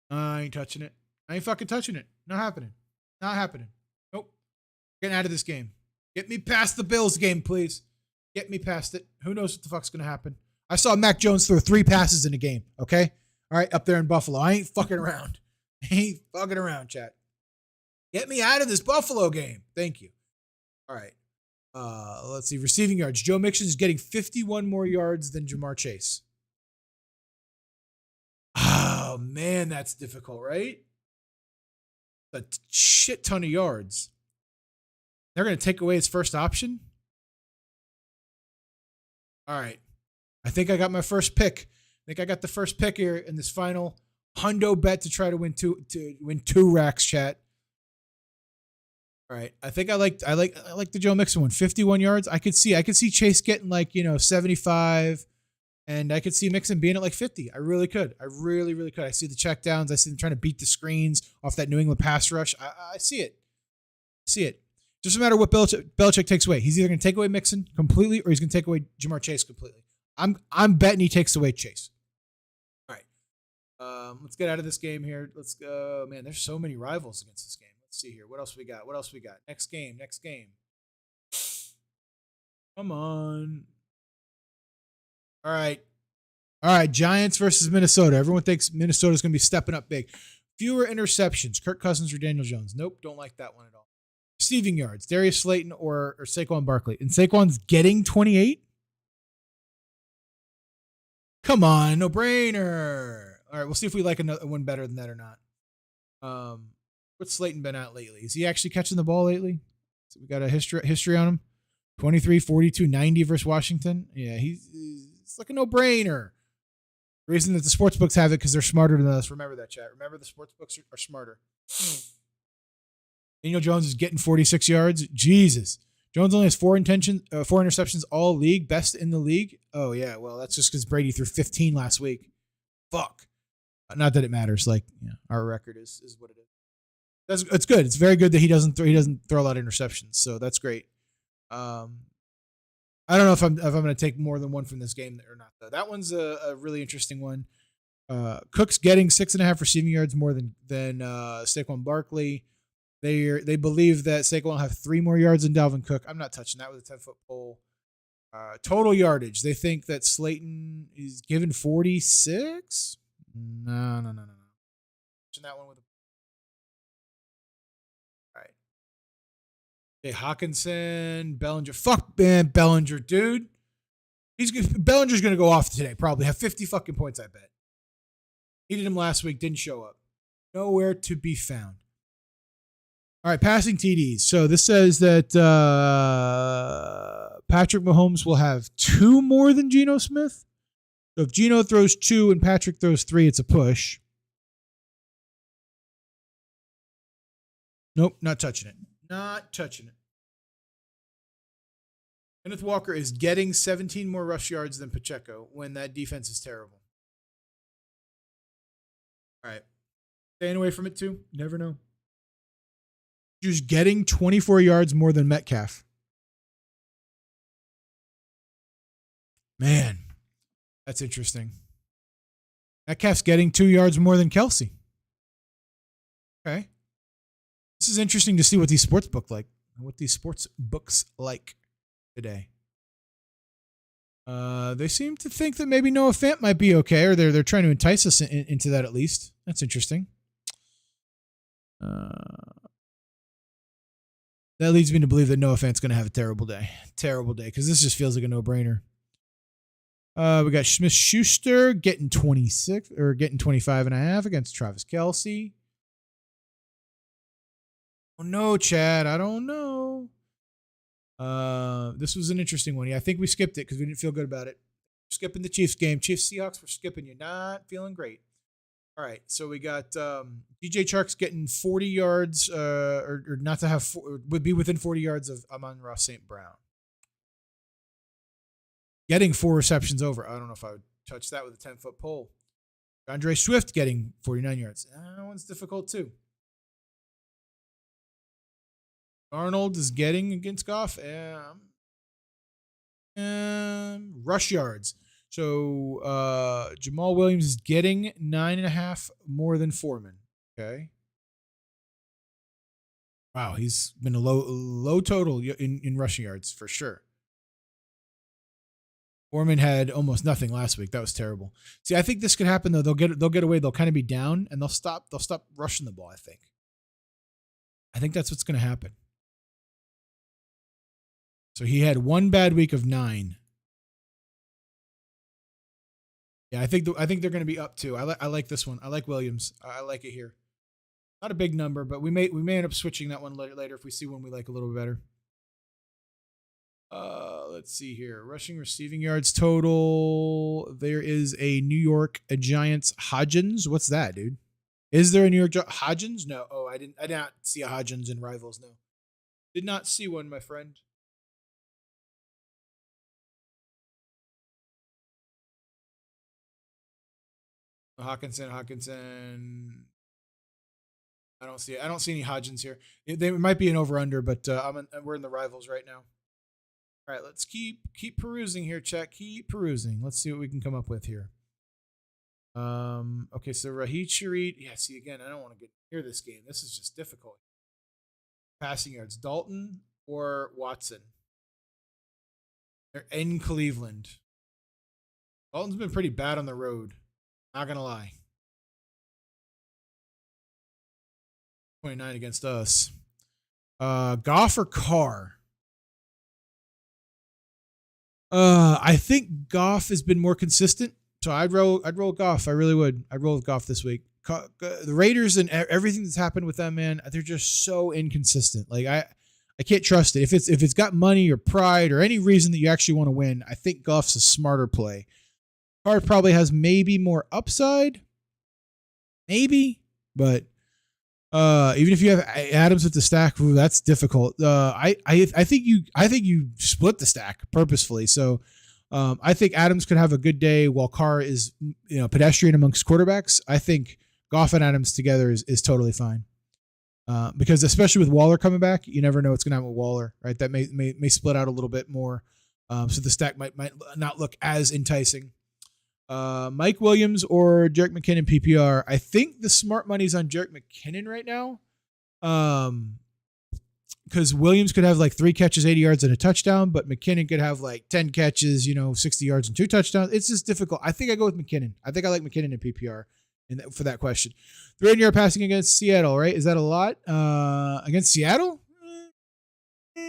I ain't touching it. I ain't fucking touching it. Not happening. Not happening. Nope. Getting out of this game. Get me past the Bills game, please. Get me past it. Who knows what the fuck's gonna happen? I saw Mac Jones throw 3 passes in a game. Okay, all right, up there in Buffalo. I ain't fucking around. I ain't fucking around, chat. Get me out of this Buffalo game. Thank you. All right. Let's see. Receiving yards. Joe Mixon is getting 51 more yards than Jamar Chase. Oh, man, that's difficult, right? A shit ton of yards. They're going to take away his first option? All right. I think I got my first pick. I think I got the first pick here in this final hundo bet to try to win two racks, chat. All right. I think I like the Joe Mixon one. 51 yards. I could see Chase getting 75, and I could see Mixon being at 50. I really could. I really, really could. I see the checkdowns. I see them trying to beat the screens off that New England pass rush. I see it. Just no matter what Belichick takes away. He's either going to take away Mixon completely or he's going to take away Jamar Chase completely. I'm betting he takes away Chase. All right. Let's get out of this game here. Let's go. Man, there's so many rivals against this game. Let's see here. What else we got? Next game. Come on. All right. Giants versus Minnesota. Everyone thinks Minnesota's going to be stepping up big. Fewer interceptions. Kirk Cousins or Daniel Jones. Nope. Don't like that one at all. Receiving yards. Darius Slayton or Saquon Barkley. And Saquon's getting 28? Come on. No brainer. All right. We'll see if we like another one better than that or not. What's Slayton been at lately? Is he actually catching the ball lately? So we got a history on him. 23, 42, 90 versus Washington. Yeah, it's like a no-brainer. The reason that the sports books have it because they're smarter than us. Remember that, chat. Remember the sports books are smarter. Daniel Jones is getting 46 yards. Jesus. Jones only has 4 interceptions all league. Best in the league. Oh, yeah. Well, that's just because Brady threw 15 last week. Fuck. Not that it matters. Our record is what it is. It's good. It's very good that he doesn't throw a lot of interceptions. So that's great. I don't know if I'm going to take more than one from this game or not, though. That one's a really interesting one. Cook's getting 6.5 receiving yards more than Saquon Barkley. They believe that Saquon will have 3 more yards than Dalvin Cook. I'm not touching that with a 10-foot pole. Total yardage. They think that Slayton is given 46. No. Touching that one with a. All right. Okay, Hawkinson, Bellinger. Fuck, man, Bellinger, dude. Bellinger's gonna go off today. Probably have 50 fucking points. I bet. Needed him last week. Didn't show up. Nowhere to be found. All right, passing TDs. So this says that Patrick Mahomes will have 2 more than Geno Smith. So if Geno throws 2 and Patrick throws 3, it's a push. Nope, not touching it. Not touching it. Kenneth Walker is getting 17 more rush yards than Pacheco when that defense is terrible. All right. Staying away from it too. You never know. He's getting 24 yards more than Metcalf. Man, that's interesting. Metcalf's getting 2 yards more than Kelsey. Okay. This is interesting to see what these sports books like today. They seem to think that maybe Noah Fant might be okay, or they're trying to entice us into that at least. That's interesting. That leads me to believe that Noah Fant's going to have a terrible day. Terrible day, because this just feels like a no-brainer. We got Smith-Schuster getting 26 or getting 25.5 against Travis Kelce. Oh no, Chad. I don't know. This was an interesting one. Yeah, I think we skipped it because we didn't feel good about it. Skipping the Chiefs game. Chiefs Seahawks, we're skipping. You're not feeling great. All right, so we got DJ Chark's getting 40 yards, or not to have would be within 40 yards of Amon-Ra St. Brown. Getting 4 receptions over. I don't know if I would touch that with a 10-foot pole. Andre Swift getting 49 yards. That one's difficult too. Arnold is getting against Goff. Rush yards. So Jamal Williams is getting 9.5 more than Foreman. Okay. Wow, he's been a low total in rushing yards for sure. Foreman had almost nothing last week. That was terrible. See, I think this could happen though. They'll get away. They'll kind of be down and they'll stop rushing the ball. I think that's what's going to happen. So he had 1 bad week of 9. Yeah, I think they're going to be up too. I like this one. I like Williams. I like it here. Not a big number, but we may end up switching that one later if we see one we like a little bit better. Let's see here. Rushing receiving yards total. There is a New York Giants Hodgins. What's that, dude? Is there a New York Hodgins? No. Oh, I did not see a Hodgins in Rivals. No. Did not see one, my friend. Hawkinson. I don't see any Hodgins here. There might be an over/under, but we're in the Rivals right now. All right, let's keep perusing here, chat. Keep perusing. Let's see what we can come up with here. Okay, so Raheed Shareed. Yeah, see, again, I don't want to get near this game. This is just difficult. Passing yards, Dalton or Watson? They're in Cleveland. Dalton's been pretty bad on the road. Not going to lie. 29 against us. Goff or Carr? I think Goff has been more consistent, so I'd roll Goff. I really would. I'd roll with Goff this week. The Raiders and everything that's happened with them, man, they're just so inconsistent. Like I can't trust it. If it's got money or pride or any reason that you actually want to win, I think Goff's a smarter play. Carr probably has maybe more upside, maybe, but even if you have Adams with the stack, ooh, that's difficult. I think you split the stack purposefully. So I think Adams could have a good day while Carr is pedestrian amongst quarterbacks. I think Goff and Adams together is totally fine. Because especially with Waller coming back, you never know what's going to happen with Waller, right? That may split out a little bit more. So the stack might not look as enticing. Mike Williams or Jerick McKinnon PPR. I think the smart money's on Jerick McKinnon right now. Because Williams could have like 3 catches, 80 yards, and a touchdown, but McKinnon could have like 10 catches, 60 yards and 2 touchdowns. It's just difficult. I think I go with McKinnon. I think I like McKinnon in PPR for that question. 300-yard passing against Seattle, right? Is that a lot? Against Seattle?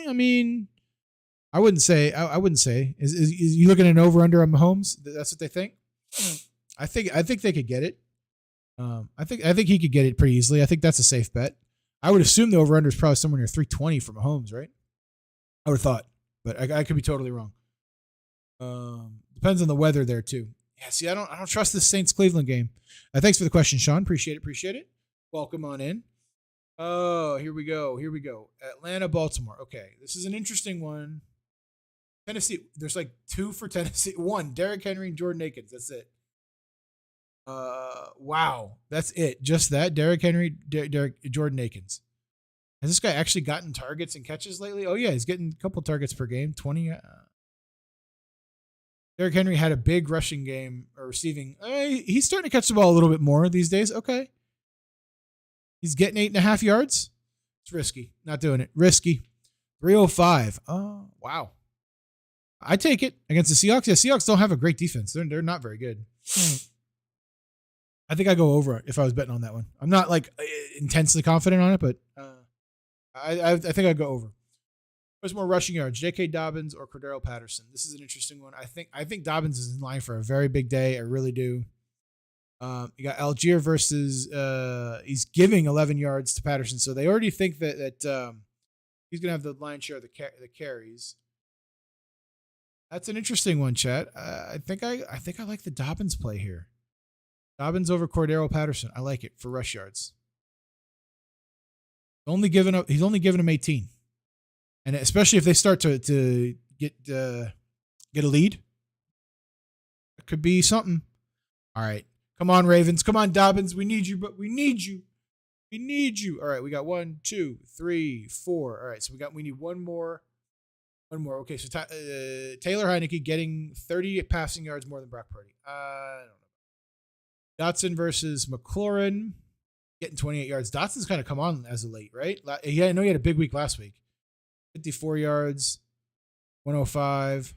I mean, I wouldn't say. Is you looking at an over-under on Mahomes? That's what they think? I think they could get it. I think he could get it pretty easily. I think that's a safe bet. I would assume the over-under is probably somewhere near 320 for Mahomes, right? I would have thought, but I could be totally wrong. Depends on the weather there too. Yeah, see, I don't trust this Saints Cleveland game. Thanks for the question, Sean. Appreciate it. Welcome on in. Oh, here we go. Atlanta, Baltimore. Okay, this is an interesting one. Tennessee. There's like 2 for Tennessee. 1, Derrick Henry and Jordan Akins. That's it. Wow, that's it. Just that. Derrick Henry, Jordan Akins. Has this guy actually gotten targets and catches lately? Oh yeah, he's getting a couple targets per game. 20. Derrick Henry had a big rushing game or receiving. He's starting to catch the ball a little bit more these days. Okay. He's getting 8.5 yards. It's risky. Not doing it. Risky. 305. Oh, wow. I take it against the Seahawks. Yeah, Seahawks don't have a great defense. They're not very good. I think I go over it if I was betting on that one. I'm not like intensely confident on it, but I think I'd go over. What's more rushing yards, J.K. Dobbins or Cordero Patterson? This is an interesting one. I think Dobbins is in line for a very big day. I really do. You got Algier versus he's giving 11 yards to Patterson, so they already think that he's gonna have the lion's share of the carries. That's an interesting one, chat. I think I like the Dobbins play here. Dobbins over Cordero Patterson. I like it for rush yards. He's only given him 18. And especially if they start to get a lead, it could be something. All right. Come on, Ravens. Come on, Dobbins. We need you, but we need you. We need you. All right. We got 1, 2, 3, 4. All right. So we need one more. Okay. So Taylor Heineke getting 30 passing yards more than Brock Purdy. I don't know. Dotson versus McLaurin getting 28 yards. Dotson's kind of come on as of late, right? Yeah, I know he had a big week last week. 54 yards, 105.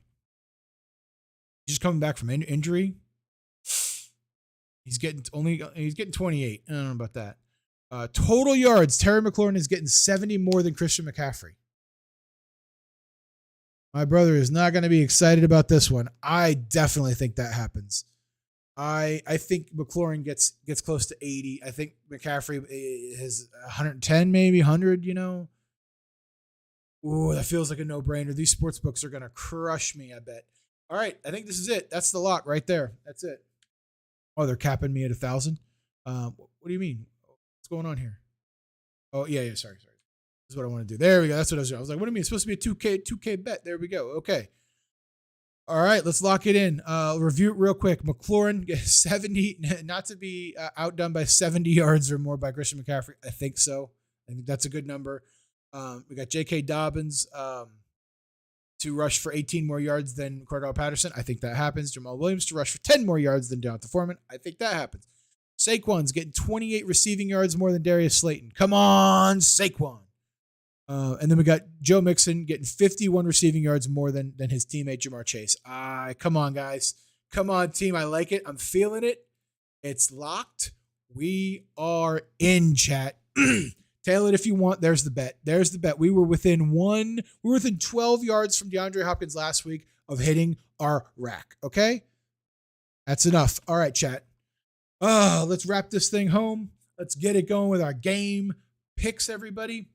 He's just coming back from injury. He's getting 28. I don't know about that. Total yards. Terry McLaurin is getting 70 more than Christian McCaffrey. My brother is not going to be excited about this one. I definitely think that happens. I think McLaurin gets close to 80. I think McCaffrey has 110, maybe 100, Ooh, that feels like a no-brainer. These sports books are going to crush me, I bet. All right, I think this is it. That's the lock right there. That's it. Oh, they're capping me at 1,000. What do you mean? What's going on here? Oh, yeah, sorry. This is what I want to do. There we go. That's what I was doing. I was like, what do you mean? It's supposed to be a 2K bet. There we go. Okay. All right, let's lock it in. Review it real quick. McLaurin gets 70, not to be outdone by 70 yards or more by Christian McCaffrey. I think so. I think that's a good number. We got J.K. Dobbins to rush for 18 more yards than Cordell Patterson. I think that happens. Jamal Williams to rush for 10 more yards than Deonta Foreman. I think that happens. Saquon's getting 28 receiving yards more than Darius Slayton. Come on, Saquon. And then we got Joe Mixon getting 51 receiving yards more than his teammate Jamar Chase. Come on, guys. Come on, team. I like it. I'm feeling it. It's locked. We are in, chat. Tail it if you want. There's the bet. We were within 12 yards from DeAndre Hopkins last week of hitting our rack. Okay? That's enough. All right, chat. Let's wrap this thing home. Let's get it going with our game picks, everybody.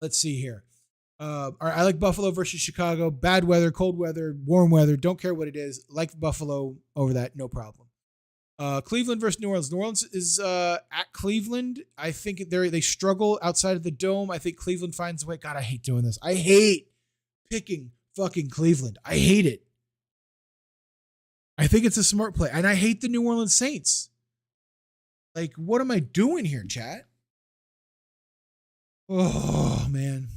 Let's see here. All right, I like Buffalo versus Chicago. Bad weather, cold weather, warm weather. Don't care what it is. Like Buffalo over that. No problem. Cleveland versus New Orleans. New Orleans is at Cleveland. I think they struggle outside of the dome. I think Cleveland finds a way. God, I hate doing this. I hate picking fucking Cleveland. I hate it. I think it's a smart play. And I hate the New Orleans Saints. Like, what am I doing here, chat? Oh, man.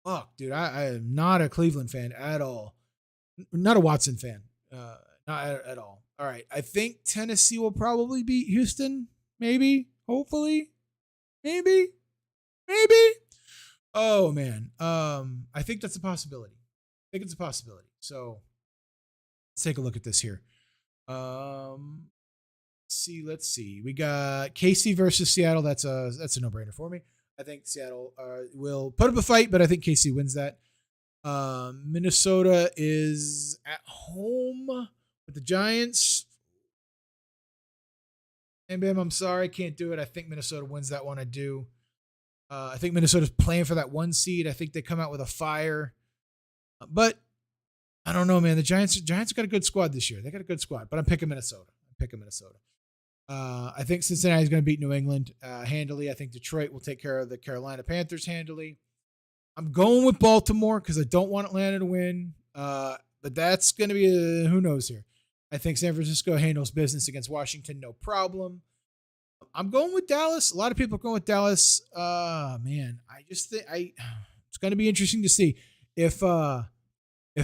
Fuck, dude. I am not a Cleveland fan at all. Not a Watson fan. Not at all. All right. I think Tennessee will probably beat Houston. Maybe. Hopefully. Maybe. Oh man. I think that's a possibility. I think it's a possibility. So let's take a look at this here. Let's see. We got KC versus Seattle. That's a no-brainer for me. I think Seattle will put up a fight, but I think KC wins that. Minnesota is at home with the Giants. And Bam, I'm sorry, I can't do it. I think Minnesota wins that one. I do. I think Minnesota's playing for that 1 seed. I think they come out with a fire. But I don't know, man. The Giants got a good squad this year. They got a good squad, but I'm picking Minnesota. I think Cincinnati's going to beat New England handily. I think Detroit will take care of the Carolina Panthers handily. I'm going with Baltimore because I don't want Atlanta to win. But that's going to be who knows here. I think San Francisco handles business against Washington, no problem. I'm going with Dallas. A lot of people are going with Dallas. Man, I just think it's going to be interesting to see if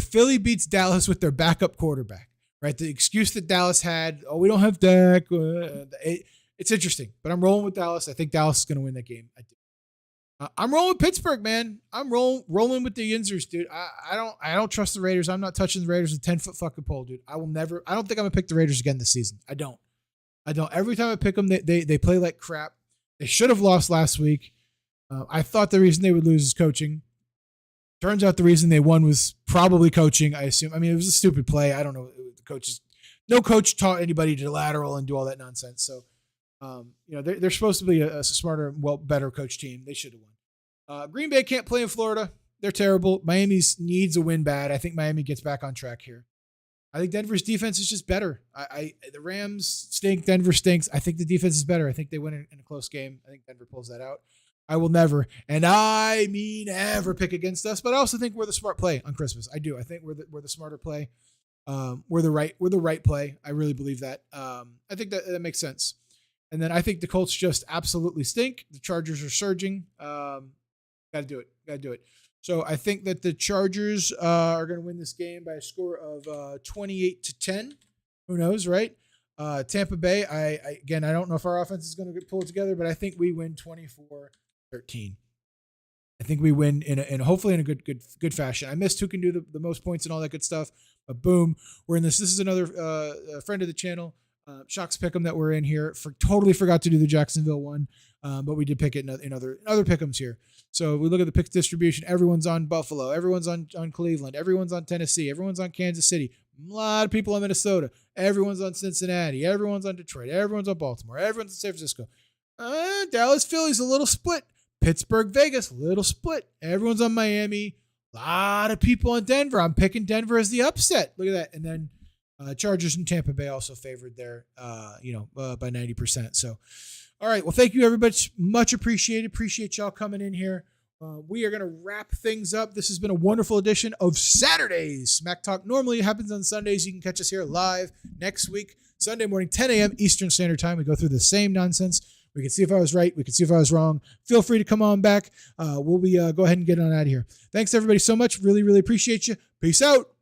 Philly beats Dallas with their backup quarterback. Right, the excuse that Dallas had, we don't have Dak. It's interesting, but I'm rolling with Dallas. I think Dallas is going to win that game. I do. I'm rolling with Pittsburgh, man. I'm rolling with the Yinzers, dude. I don't trust the Raiders. I'm not touching the Raiders with 10-foot fucking pole, dude. I don't think I'm gonna pick the Raiders again this season. I don't. Every time I pick them, they play like crap. They should have lost last week. I thought the reason they would lose is coaching. Turns out the reason they won was probably coaching, I assume. I mean, it was a stupid play. I don't know. No coach taught anybody to lateral and do all that nonsense. So, they're supposed to be a smarter, better coach team. They should have won. Green Bay can't play in Florida. They're terrible. Miami needs a win bad. I think Miami gets back on track here. I think Denver's defense is just better. The Rams stink. Denver stinks. I think the defense is better. I think they win in a close game. I think Denver pulls that out. I will never, and I mean ever, pick against us. But I also think we're the smart play on Christmas. I do. I think we're the smarter play. We're the right play. I really believe that. I think that makes sense. And then I think the Colts just absolutely stink. The Chargers are surging. Got to do it. So I think that the Chargers are going to win this game by a score of 28-10. Who knows, right? Tampa Bay. I don't know if our offense is going to pull it together, but I think we win 24-13. I think we win in hopefully in a good fashion. I missed who can do the most points and all that good stuff. But boom, we're in this. This is another friend of the channel, Shocks Pick'em, that we're in here. Totally forgot to do the Jacksonville one, but we did pick it in other Pick'ems here. So we look at the pick distribution. Everyone's on Buffalo. Everyone's on Cleveland. Everyone's on Tennessee. Everyone's on Kansas City. A lot of people on Minnesota. Everyone's on Cincinnati. Everyone's on Detroit. Everyone's on Baltimore. Everyone's on San Francisco. Dallas, Philly's a little split. Pittsburgh, Vegas, a little split. Everyone's on Miami. A lot of people on Denver. I'm picking Denver as the upset. Look at that. And then Chargers and Tampa Bay also favored there, by 90%. So, all right. Well, thank you, everybody. Much appreciated. Appreciate y'all coming in here. We are going to wrap things up. This has been a wonderful edition of Saturdays Smack Talk. Normally it happens on Sundays. You can catch us here live next week, Sunday morning, 10 a.m. Eastern Standard Time. We go through the same nonsense. We can see if I was right. We can see if I was wrong. Feel free to come on back. We'll go ahead and get on out of here. Thanks, everybody, so much. Really, really appreciate you. Peace out.